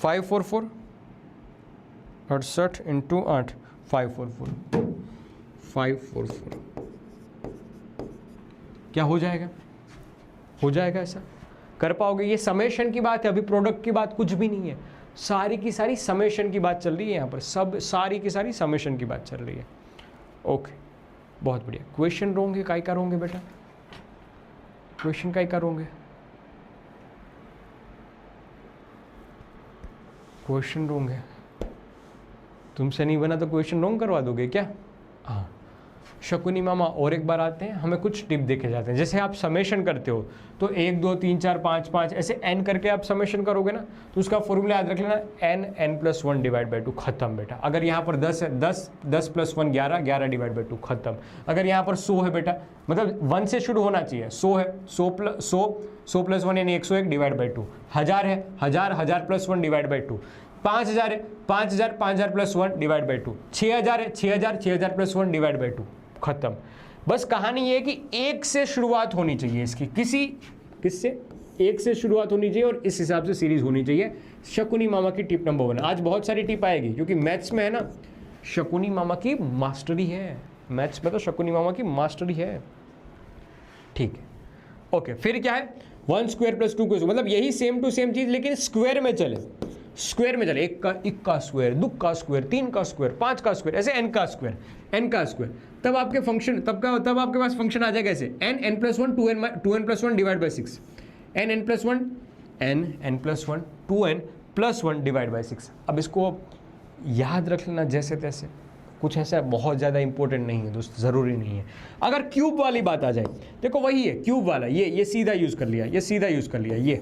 544, 68 इंटू 8 544, क्या हो जाएगा ऐसा कर पाओगे। ये समेशन की बात है, अभी प्रोडक्ट की बात कुछ भी नहीं है, सारी की सारी समेशन की बात चल रही है यहाँ पर, सब सारी की सारी समेशन की बात चल रही है। ओके, बहुत बढ़िया। क्वेश्चन रोंगे काय का रोंगे बेटा, क्वेश्चन काय का रोंगे, क्वेश्चन रोंगे, तुमसे नहीं बना तो क्वेश्चन रोंग करवा दोगे क्या। हाँ शकुनी मामा, और एक बार आते हैं, हमें कुछ टिप देखे जाते हैं। जैसे आप समेशन करते हो तो 1 2 3 4 5 5 ऐसे n करके आप समेशन करोगे ना, तो उसका फॉर्मूला याद रख लेना, n+1 डिवाइड बाई 2, खत्म बेटा। अगर यहाँ पर 10 है, 10 + 1 11 डिवाइड बाई 2, खत्म। अगर यहाँ पर 100 है बेटा, मतलब 1 से शुरू होना चाहिए, 100 है, 100 + 1 यानी 101 डिवाइड बाई 2, 1000 है, 1000 + 1 डिवाइड बाई 2, 5000 है, 5000 + 1 डिवाइड बाई 2, 6000 है, 6000 + 1 डिवाइड बाई 2, खत्म। बस कहानी ये है कि एक से शुरुआत होनी चाहिए इसकी, किससे, एक से शुरुआत होनी चाहिए और इस हिसाब से सीरीज होनी चाहिए। शकुनी मामा की टिप नंबर 1। आज बहुत सारी टिप आएगी क्योंकि मैथ्स में है ना, शकुनी मामा की मास्टरी है, मैथ्स में तो शकुनी मामा की मास्टरी है, ठीक है। ओके, फिर क्या है, 1² + 2², मतलब यही सेम टू सेम चीज लेकिन स्क्वायर में चले, स्क्वायर में चले, 1 का स्क्वायर, 2 का स्क्वायर, 3 का स्क्वायर, 5 का स्क्वायर, ऐसे n का स्क्वायर, तब आपके फंक्शन, तब आपके पास फंक्शन आ जाएगा ऐसे, n+1 2n+1 divide by 6, n+1 2n+1 divide by 6। अब इसको याद रख लेना जैसे तैसे, कुछ ऐसा बहुत ज़्यादा इंपॉर्टेंट नहीं है दोस्त, ज़रूरी नहीं है। अगर क्यूब वाली बात आ जाए, देखो वही है क्यूब वाला, ये सीधा यूज़ कर लिया, ये सीधा यूज़ कर लिया, ये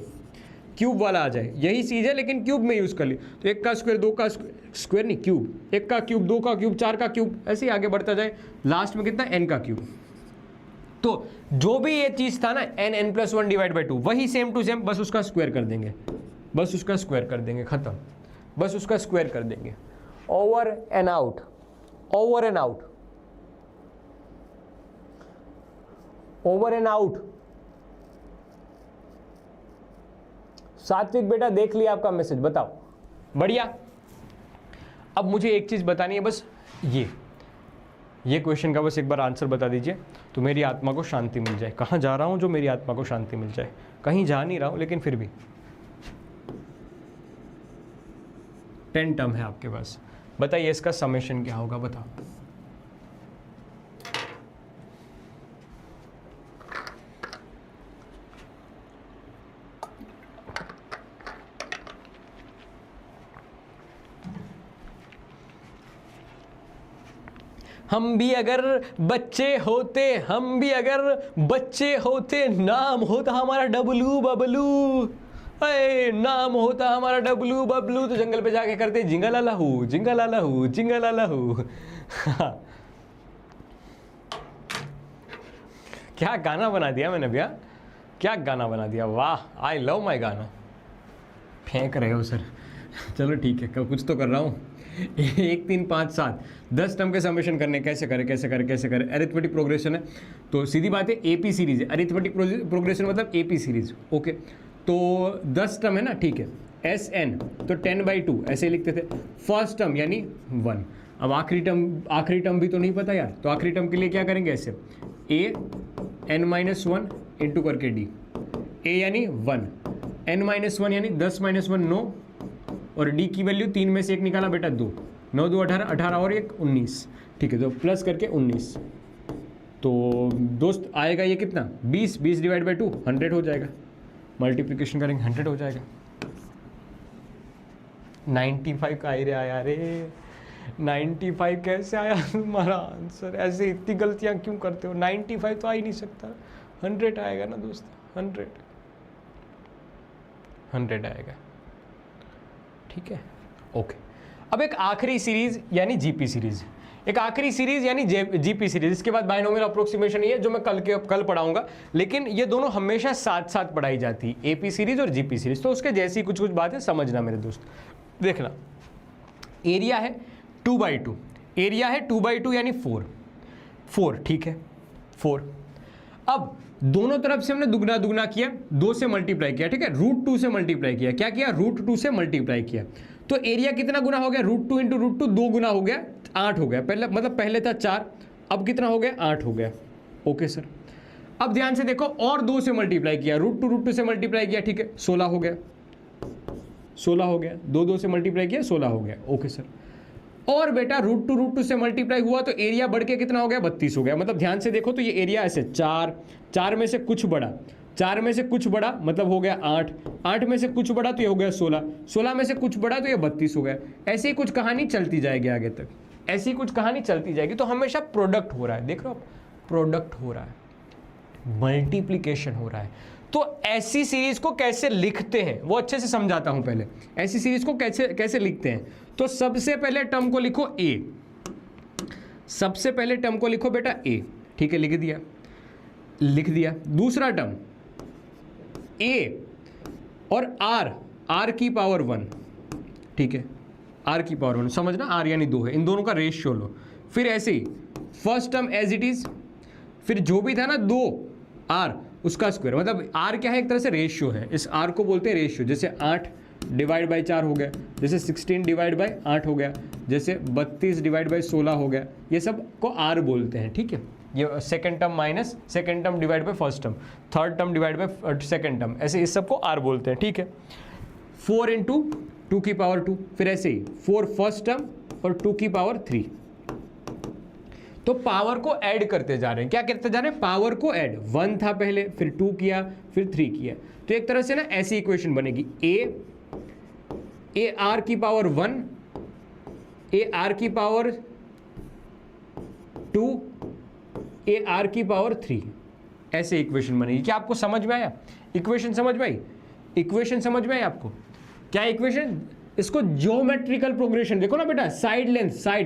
क्यूब वाला आ जाए, यही चीज़ है लेकिन क्यूब में यूज़ कर लिया। तो 1 का स्क्वायर, 2 का स्क्वायर नहीं, क्यूब, 1 का क्यूब, 2 का क्यूब, 4 का क्यूब, ऐसे ही आगे बढ़ता जाए, लास्ट में कितना, n का क्यूब। तो जो भी ये चीज़ था ना n+1 डिवाइड बाई 2, वही सेम टू सेम, बस उसका स्क्वायर कर देंगे, बस उसका स्क्वायर कर देंगे, खत्म, बस उसका स्क्वायर कर देंगे। Over and out, over and out, over and out. सात्विक बेटा देख लिया आपका मैसेज, बताओ, बढ़िया। अब मुझे एक चीज बतानी है बस, ये क्वेश्चन का बस एक बार आंसर बता दीजिए तो मेरी आत्मा को शांति मिल जाए। कहाँ जा रहा हूं जो मेरी आत्मा को शांति मिल जाए? कहीं जा नहीं रहा हूं लेकिन फिर भी 10 टर्म है आपके पास, बताइए इसका समेशन क्या होगा, बताओ। हम भी अगर बच्चे होते, हम भी अगर बच्चे होते, नाम होता हमारा डब्लू बबलू, अरे नाम होता हमारा डब्लू बबलू, तो जंगल पे जाके करते जिंगल लहू, जिंगल लहू, जिंगल लहू। क्या गाना बना दिया मैंने भैया, क्या गाना बना दिया, वाह, आई लव माई गाना। फेंक रहे हो सर, चलो ठीक है, कुछ तो कर रहा हूँ। 1 3 5 7 10 टर्म के समेशन करने, कैसे करें कैसे करें कैसे करें, अरिथमेटिक प्रोग्रेशन है तो सीधी बात है एपी सीरीज है, अरिथमेटिक प्रोग्रेशन मतलब एपी सीरीज, ओके। तो 10 टर्म है ना, ठीक है, एस एन तो 10/2 ऐसे लिखते थे, फर्स्ट टर्म यानी 1। अब आखिरी टर्म भी तो नहीं पता यार, तो आखिरी टर्म के लिए क्या करेंगे, ऐसे ए n-1 इंटू करके डी, ए यानी 1, n-1 यानी 10-1 9, और डी की वैल्यू 3 में से 1 निकाला बेटा 2, 9 2 18, 18 और 1 19, ठीक है, तो प्लस करके 19। तो दोस्त आएगा ये कितना, 20, 20 डिवाइड बाई 2 100 हो जाएगा, मल्टीप्लिकेशन करेंगे 100 हो जाएगा। 95 का आया रे, 95 कैसे आया तुम्हारा आंसर, ऐसे इतनी गलतियां क्यों करते हो? 95 तो आ ही नहीं सकता, 100 आएगा ना दोस्त, 100 आएगा, ठीक है, ओके। अब एक आखिरी सीरीज यानी जीपी सीरीज, एक आखिरी सीरीज यानी जीपी सीरीज, इसके बाद बायनोमियल अप्रोक्सीमेशन ये जो मैं कल पढ़ाऊंगा, लेकिन ये दोनों हमेशा साथ साथ पढ़ाई जाती है, एपी सीरीज और जीपी सीरीज। तो उसके जैसी कुछ बातें समझना मेरे दोस्त, देखना। एरिया है 2/2, एरिया है 2/2 यानी 4, ठीक है, 4। अब दोनों तरफ से हमने दुगना दुगना किया, 2 से मल्टीप्लाई किया, ठीक है, √2 से मल्टीप्लाई किया, क्या किया, √2 से मल्टीप्लाई किया, तो एरिया कितना गुना हो गया, √2 इंटू √2 2 गुना हो गया, 8 हो गया, पहले था 4, अब कितना हो गया, 8 हो गया, ओके सर। अब ध्यान से देखो, और 2 से मल्टीप्लाई किया, √2 से मल्टीप्लाई किया, ठीक है, 16 हो गया, 16 हो गया, 2 से मल्टीप्लाई किया 16 हो गया, ओके सर। और बेटा √2 से मल्टीप्लाई हुआ तो एरिया बढ़ के कितना हो गया, 32 हो गया। मतलब ध्यान से देखो तो ये एरिया ऐसे 4 में से कुछ बड़ा, 4 में से कुछ बड़ा मतलब हो गया 8 में से कुछ बड़ा तो ये हो गया 16 में से कुछ बड़ा तो ये 32 हो गया। ऐसे ही कुछ कहानी चलती जाएगी आगे तक, ऐसी कुछ कहानी चलती जाएगी। तो हमेशा प्रोडक्ट हो रहा है, देख रहे हो, प्रोडक्ट हो रहा है, मल्टीप्लीकेशन हो रहा है। तो ऐसी सीरीज को कैसे लिखते हैं वो अच्छे से समझाता हूं। पहले ऐसी सीरीज को कैसे लिखते हैं, तो सबसे पहले टर्म को लिखो ए, सबसे पहले टर्म को लिखो बेटा ए, ठीक है, लिख दिया। दूसरा टर्म ए और आर की पावर 1, ठीक है, आर की पावर 1 समझना, आर यानी 2 है, इन दोनों का रेशियो लो। फिर ऐसे ही first term as it is, फिर जो भी था ना 2 आर उसका स्क्वायर, मतलब आर क्या है, एक तरह से रेशियो है, इस आर को बोलते हैं रेशियो। जैसे 8 डिवाइड बाई 4 हो गया, जैसे 16 डिवाइड बाई 8 हो गया, जैसे 32 डिवाइड बाई 16 हो गया, ये सब को आर बोलते हैं, ठीक है। ये second term minus second term divide by first term, third term divide by second term, ऐसे इस सब को आर बोलते हैं, ठीक है। 4 इंटू 2 की पावर 2, फिर ऐसे ही 4 फर्स्ट टर्म और 2 की पावर 3। तो पावर को ऐड करते जा रहे हैं, क्या करते जा रहे हैं, पावर को ऐड। 1 था पहले, फिर 2 किया, फिर 3 किया, तो एक तरह से ना ऐसी इक्वेशन बनेगी, ए आर की पावर 1, ए आर की पावर 2ar⁻³ ऐसे इक्वेशन बनेगी। क्या आपको समझ में आया? इक्वेशन समझ में आई? इक्वेशन समझ में आई आपको? क्या इक्वेशन? इसको ज्योमेट्रिकल प्रोग्रेशन देखो ना बेटा, साइड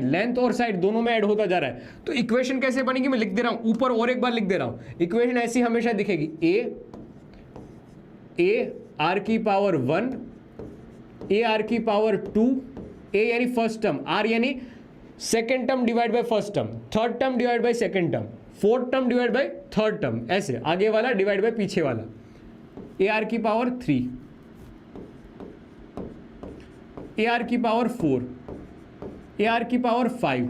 लेंथ और साइड दोनों में ऐड होता जा रहा है। तो इक्वेशन कैसे बनेगी मैं लिख दे रहा हूं ऊपर, और एक बार लिख दे रहा हूं। इक्वेशन ऐसी हमेशा दिखेगी, ar⁻1 ar⁻2 a यानी फर्स्ट टर्म, r यानी second term divide by first term, third term divide by second term, fourth term divide by third term, ऐसे आगे वाला डिवाइड बाय पीछे वाला, ar⁻3 ar⁻4 ar⁻5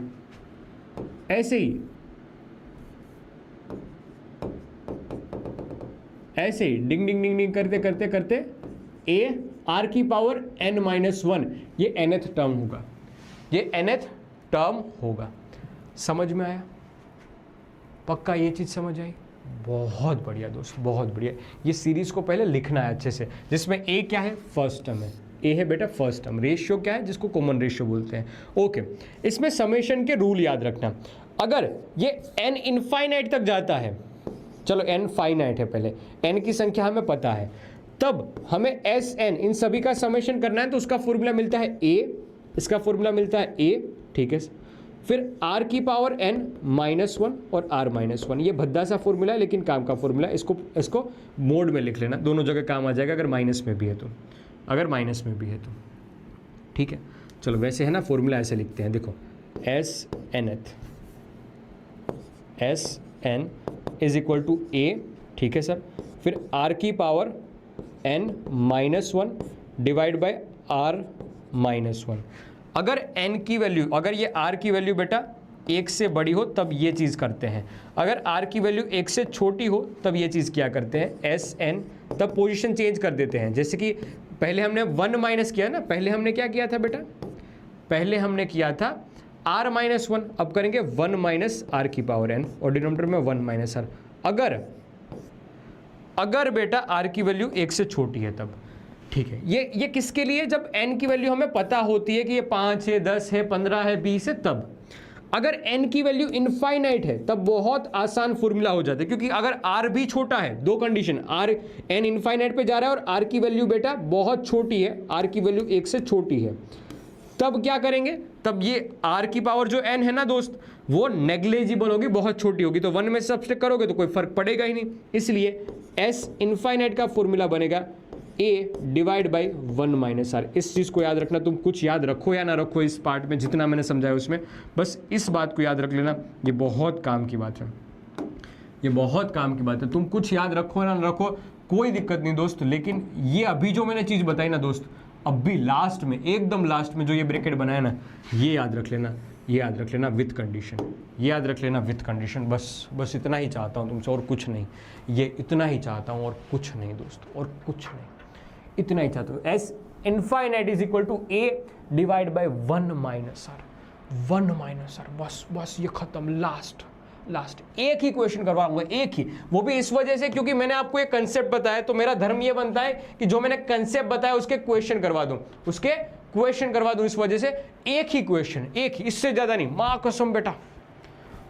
ऐसे ही डिंग डिंग डिंग डिंग करते करते करते ar⁻n-1 ये nth टर्म होगा, ये nth टर्म होगा। समझ में आया? पक्का ये चीज समझ आई? बहुत बढ़िया दोस्त, बहुत बढ़िया। ये सीरीज को पहले लिखना है अच्छे से, जिसमें a क्या है? फर्स्ट टर्म है, a है बेटा फर्स्ट टर्म, रेशियो क्या है जिसको कॉमन रेशियो बोलते हैं। ओके, इसमें समेशन के रूल याद रखना। अगर ये n इनफाइनाइट तक जाता है, चलो n फाइनाइट है, पहले n की संख्या हमें पता है, तब हमें Sn इन सभी का समेशन करना है, तो उसका फॉर्मूला मिलता है a, इसका फॉर्मूला मिलता है a, ठीक है। फिर r⁻n-1 और r-1, ये भद्दा सा फॉर्मूला है लेकिन काम का फॉर्मूला। इसको मोड में लिख लेना, दोनों जगह काम आ जाएगा, अगर माइनस में भी है तो, ठीक है। चलो वैसे है ना, फॉर्मूला ऐसे लिखते हैं, देखो Sn is equal to a, ठीक है सर। फिर r⁻n-1 डिवाइड बाय r-1। अगर n की वैल्यू, अगर ये r की वैल्यू बेटा 1 से बड़ी हो तब ये चीज़ करते हैं, अगर r की वैल्यू 1 से छोटी हो तब ये चीज़ क्या करते हैं, Sn, तब पोजीशन चेंज कर देते हैं। जैसे कि पहले हमने 1 माइनस किया ना, पहले हमने क्या किया था बेटा, पहले हमने किया था r-1, अब करेंगे 1 माइनस r⁻n और डिनोमिनेटर में 1 माइनस r। अगर बेटा r की वैल्यू 1 से छोटी है तब, ठीक है। ये किसके लिए? जब n की वैल्यू हमें पता होती है कि ये 5 है, 10 है, 15 है, 20 है, तब। अगर n की वैल्यू इनफाइनाइट है तब बहुत आसान फॉर्मूला हो जाता है, क्योंकि अगर r भी छोटा है, दो कंडीशन, n इनफाइनाइट पे जा रहा है और r की वैल्यू बेटा बहुत छोटी है, r की वैल्यू 1 से छोटी है, तब क्या करेंगे? तब ये r की पावर जो n है ना दोस्त, वो नेग्लिजिबल होगी, बहुत छोटी होगी, तो 1 में सब्सट्रैक्ट करोगे तो कोई फर्क पड़ेगा ही नहीं। इसलिए s इनफाइनाइट का फॉर्मूला बनेगा a divide by 1 minus r। इस चीज़ को याद रखना, तुम कुछ याद रखो या ना रखो इस पार्ट में, जितना मैंने समझाया उसमें, बस इस बात को याद रख लेना, ये बहुत काम की बात है, ये बहुत काम की बात है। तुम कुछ याद रखो या ना रखो कोई दिक्कत नहीं दोस्त, लेकिन ये अभी जो मैंने चीज़ बताई ना दोस्त, अभी लास्ट में, एकदम लास्ट में जो ये ब्रैकेट बनाया ना, ये याद रख लेना, ये याद रख लेना विथ कंडीशन, ये याद रख लेना विथ कंडीशन। बस इतना ही चाहता हूँ तुमसे, और कुछ नहीं, ये इतना ही चाहता हूँ, और कुछ नहीं दोस्त, और कुछ नहीं, इतना ही चाहता हूँ। S infinite is equal to a divide by 1 minus r, 1 minus r, बस ये खत्म, लास्ट एक ही क्वेश्चन करवाऊंगा, एक ही, वो भी इस वजह से क्योंकि मैंने आपको एक कंसेप्ट बताया, तो मेरा धर्म ये बनता है कि जो मैंने कंसेप्ट बताया उसके क्वेश्चन करवा दूं, इस वजह से एक ही क्वेश्चन, एक ही, इससे ज्यादा नहीं। माँ कसम बेटा,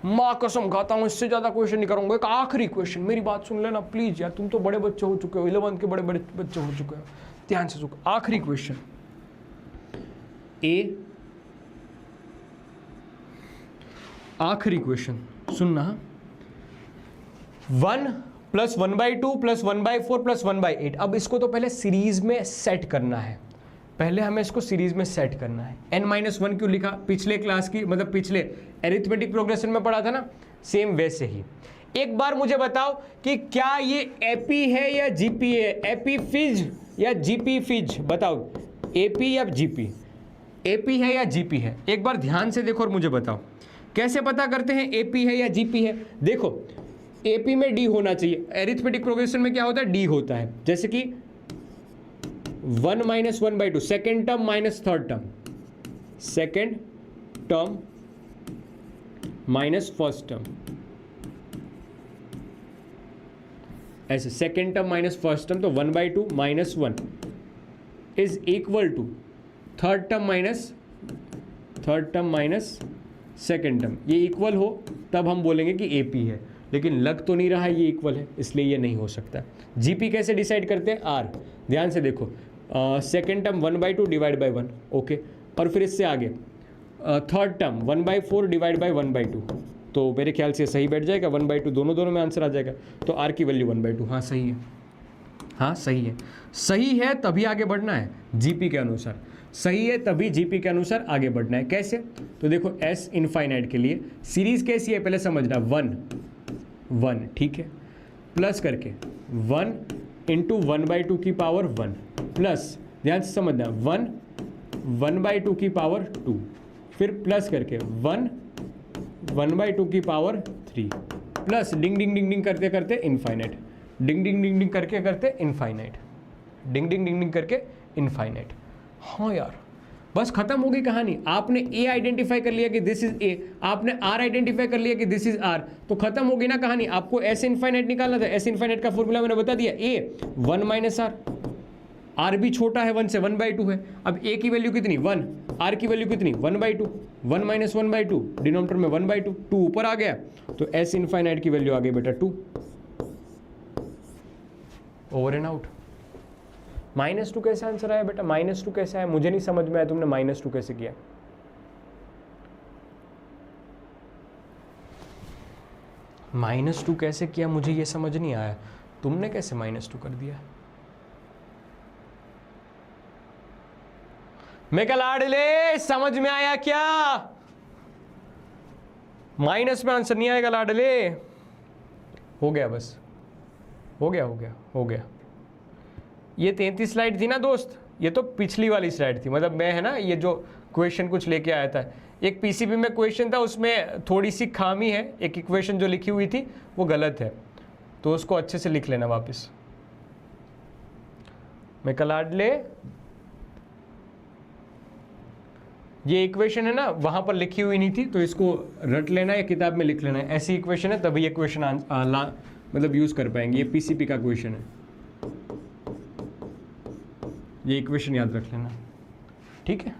माँ कसम खाता हूं, इससे ज्यादा क्वेश्चन नहीं करूंगा। एक आखिरी क्वेश्चन, मेरी बात सुन लेना प्लीज यार, तुम तो बड़े बच्चे हो चुके हो, 11th के बड़े बच्चे हो चुके हो, ध्यान से सुनो। आखिरी क्वेश्चन, आखिरी क्वेश्चन सुनना, 1 + 1/2 + 1/4 + 1/8। अब इसको तो पहले सीरीज में सेट करना है, पहले हमें इसको सीरीज में सेट करना है। n-1 क्यों लिखा? पिछले क्लास की, मतलब पिछले एरिथमेटिक प्रोग्रेशन में पढ़ा था ना, सेम वैसे ही। एक बार मुझे बताओ कि क्या ये एपी है या जीपी है, एपी फिज या जीपी फिज, बताओ, एपी या जीपी, एपी है या जीपी है? एक बार ध्यान से देखो और मुझे बताओ कैसे पता करते हैं एपी है या जीपी है। देखो एपी में डी होना चाहिए, एरिथमेटिक प्रोग्रेशन में क्या होता है, डी होता है। जैसे कि 1 - 1/2, second term minus third term, second term minus first term, ऐसे second term minus first term, तो 1/2 - 1 is equal to third term minus second term ये इक्वल हो तब हम बोलेंगे कि ए पी है, लेकिन लग तो नहीं रहा है ये इक्वल है, इसलिए ये नहीं हो सकता। जी पी कैसे डिसाइड करते हैं? आर, ध्यान से देखो, second term 1/2 divide by 1, okay, और फिर इससे आगे थर्ड टर्म 1/4 डिवाइड बाई 1/2, तो मेरे ख्याल से सही बैठ जाएगा, 1/2 दोनों में आंसर आ जाएगा, तो आर की वैल्यू 1/2, हाँ सही है, हाँ सही है, सही है तभी आगे बढ़ना है जीपी के अनुसार, सही है तभी जीपी के अनुसार आगे बढ़ना है। कैसे? तो देखो एस इनफाइनाइट के लिए सीरीज कैसी है पहले समझना, 1 ठीक है, प्लस करके 1 × 1/2 की पावर 1 प्लस, ध्यान से समझना 1/2 की पावर 2, फिर प्लस करके 1/2 की पावर 3 प्लस डिंग डिंग डिंग डिंग करते करते इनफाइनाइट, डिंग डिंग डिंग डिंग करके करते इनफाइनाइट, डिंग डिंग डिंग डिंग करके इनफाइनाइट। हाँ यार, बस खत्म हो गई कहानी। आपने ए आइडेंटिफाई कर लिया कि दिस इज ए, आपने आर आइडेंटिफाई कर लिया कि दिस इज आर, तो खत्म हो गई ना कहानी। आपको एस इनफाइनाइट निकालना था, एस इनफाइनाइट का फॉर्मूला मैंने बता दिया, ए 1 - आर, आर भी छोटा है 1 से, 1/2 है। अब ए की वैल्यू कितनी 1, आर की वैल्यू कितनी 1/2, 1 - 1/2, डिनोमिनेटर में 1/2, 2 ऊपर आ गया, तो एस इनफाइनाइट की वैल्यू आ गई बेटा 2, ओवर एंड आउट। -2 कैसे आंसर आया बेटा? -2 कैसे आया? मुझे नहीं समझ में आया तुमने -2 कैसे किया। -2 कैसे किया मुझे ये समझ नहीं आया, तुमने कैसे -2 कर दिया? मैं कल लाडले समझ में आया क्या? माइनस में आंसर नहीं आएगा लाडले, हो गया बस, हो गया। ये 33 स्लाइड थी ना दोस्त, ये तो पिछली वाली स्लाइड थी, मतलब मैं है ना ये जो क्वेश्चन कुछ लेके आया था, एक पीसीबी में क्वेश्चन था, उसमें थोड़ी सी खामी है, एक इक्वेशन जो लिखी हुई थी वो गलत है, तो उसको अच्छे से लिख लेना वापस। मैं कलाडले, ये इक्वेशन है ना वहां पर लिखी हुई नहीं थी, तो इसको रट लेना या किताब में लिख लेना है, ऐसी इक्वेशन है तभी ये क्वेश्चन मतलब यूज कर पाएंगे। ये पीसीपी का क्वेश्चन है, ये इक्वेशन याद रख लेना, ठीक है?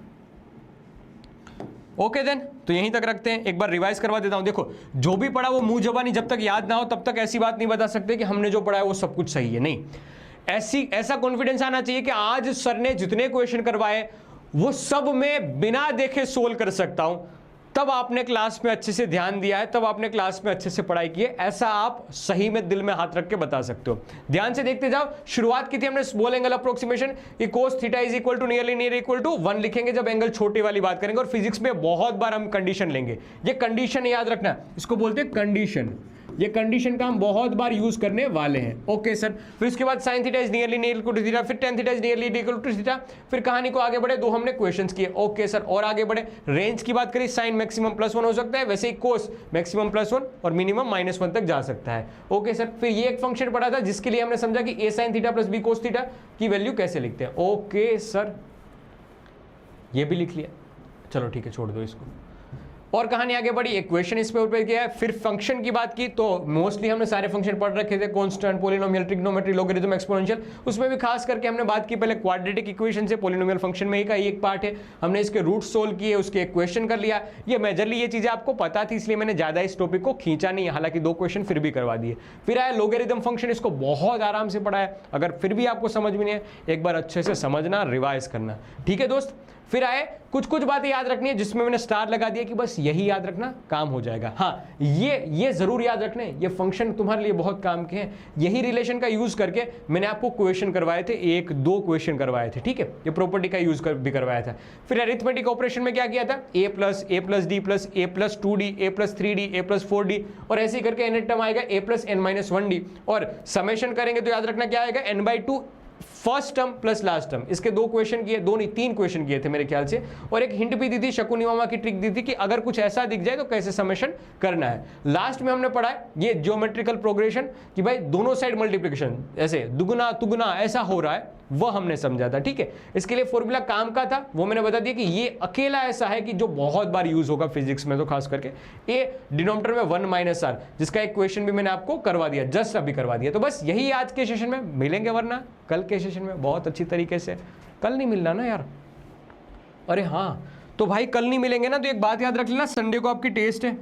ओके देन, तो यहीं तक रखते हैं। एक बार रिवाइज करवा देता हूं। देखो, जो भी पढ़ा वो मुंह जबानी जब तक याद ना हो तब तक ऐसी बात नहीं बता सकते कि हमने जो पढ़ा है वो सब कुछ सही है, नहीं। ऐसा कॉन्फिडेंस आना चाहिए कि आज सर ने जितने क्वेश्चन करवाए वो सब मैं बिना देखे सोल्व कर सकता हूं, तब आपने क्लास में अच्छे से ध्यान दिया है, तब आपने क्लास में अच्छे से पढ़ाई की है, ऐसा आप सही में दिल में हाथ रख के बता सकते हो। ध्यान से देखते जाओ। शुरुआत की थी हमने स्मॉल एंगल अप्रोक्सीमेशन कि cos थीटा is equal to near equal to 1 लिखेंगे जब एंगल छोटे वाली बात करेंगे, और फिजिक्स में बहुत बार हम कंडीशन लेंगे। ये कंडीशन याद रखना, इसको बोलते हैं कंडीशन। ये कंडीशन का हम बहुत बार यूज करने वाले हैं। ओके सर, फिर उसके बाद sin थीटा इज नियरली इक्वल टू थीटा, फिर tan थीटा इज नियरली इक्वल टू थीटा, फिर कहानी को आगे बढ़े, 2 हमने क्वेश्चंस किए। ओके सर, और आगे बढ़े, रेंज की बात करें, sin मैक्सिमम +1 हो सकता है, वैसे ही cos मैक्सिमम +1 और मिनिमम -1 तक जा सकता है। ओके सर, फिर ये एक फंक्शन पढ़ा था जिसके लिए हमने समझा कि a sin theta + b cos theta की वैल्यू कैसे लिखते हैं। ओके सर, ये भी लिख लिया, चलो ठीक है, छोड़ दो इसको। और कहानी आगे बढ़ी, इक्वेशन इस पे ऊपर किया है, फिर फंक्शन की बात की, तो मोस्टली हमने सारे फंक्शन पढ़ रखे थे, constant, polynomial, trigonometry, logarithm, exponential. उसमें भी खास करके हमने बात की पहले क्वाड्रेटिक इक्वेशन से, पॉलिनोमियल फंक्शन में ही का एक पार्ट है, हमने इसके रूट सोल्व किए, उसके इक्वेशन कर लिया। ये मेजरली ये चीजें आपको पता थी, इसलिए मैंने ज्यादा इस टॉपिक को खींचा नहीं, हालांकि 2 क्वेश्चन फिर भी करवा दिए। फिर आया लोगरिथम फंक्शन, इसको बहुत आराम से पढ़ाया, अगर फिर भी आपको समझ में नहीं है एक बार अच्छे से समझना, रिवाइज करना, ठीक है दोस्त। फिर आए कुछ बातें याद रखनी है जिसमें मैंने स्टार लगा दिया कि बस यही याद रखना, काम हो जाएगा। हाँ, ये जरूर याद रखने, ये फंक्शन तुम्हारे लिए बहुत काम के हैं। यही रिलेशन का यूज करके मैंने आपको क्वेश्चन करवाए थे, 1-2 क्वेश्चन करवाए थे, ठीक है? ये प्रॉपर्टी का यूज भी करवाया था। फिर अरिथमेटिक ऑपरेशन में क्या किया था, a + a + d + a + 2d, a + 3d, a + 4d, और ऐसे ही करके n टर्म आएगा a + n - 1d, और समेशन करेंगे तो याद रखना क्या आएगा, n/2 first term plus last term. इसके 2 क्वेश्चन किए, 2 नहीं 3 क्वेश्चन किए थे मेरे ख्याल से, और एक हिंट भी दी थी, शकुनी मामा की ट्रिक दी थी कि अगर कुछ ऐसा दिख जाए तो कैसे समेशन करना है। लास्ट में हमने पढ़ा है ये ज्योमेट्रिकल प्रोग्रेशन कि भाई दोनों साइड मल्टीप्लिकेशन ऐसे दुगुना तुगुना ऐसा हो रहा है, वो हमने समझा था, ठीक है? इसके लिए फॉर्मूला काम का था, वो मैंने बता दिया कि ये अकेला ऐसा है कि जो बहुत बार यूज होगा फिजिक्स में, तो खास करके ए डिनोमिनेटर में 1 - आर, जिसका एक क्वेश्चन भी मैंने आपको करवा दिया, जस्ट अभी करवा दिया। तो बस यही आज के सेशन में मिलेंगे, वरना कल के सेशन में बहुत अच्छी तरीके से। कल नहीं मिलना ना यार, अरे हाँ, तो भाई कल नहीं मिलेंगे ना, तो एक बात याद रख लेना, संडे को आपकी टेस्ट है,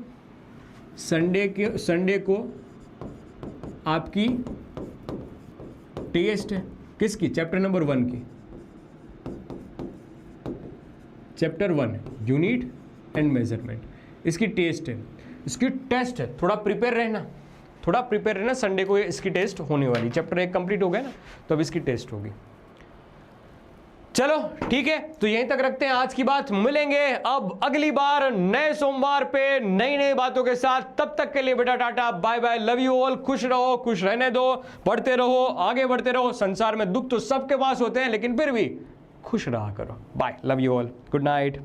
संडे को आपकी टेस्ट है किसकी, चैप्टर नंबर 1 की, चैप्टर 1 यूनिट एंड मेजरमेंट, इसकी टेस्ट है, इसकी टेस्ट है। थोड़ा प्रिपेयर रहना, थोड़ा प्रिपेयर रहना, संडे को इसकी टेस्ट होने वाली, चैप्टर 1 कंप्लीट हो गया ना, तो अब इसकी टेस्ट होगी। चलो ठीक है, तो यहीं तक रखते हैं आज की बात, मिलेंगे अब अगली बार नए सोमवार पे नई नई बातों के साथ। तब तक के लिए बेटा tata bye bye, love you all, खुश रहो, खुश रहने दो, पढ़ते रहो, आगे बढ़ते रहो। संसार में दुख तो सबके पास होते हैं, लेकिन फिर भी खुश रहा करो। Bye, love you all, good night.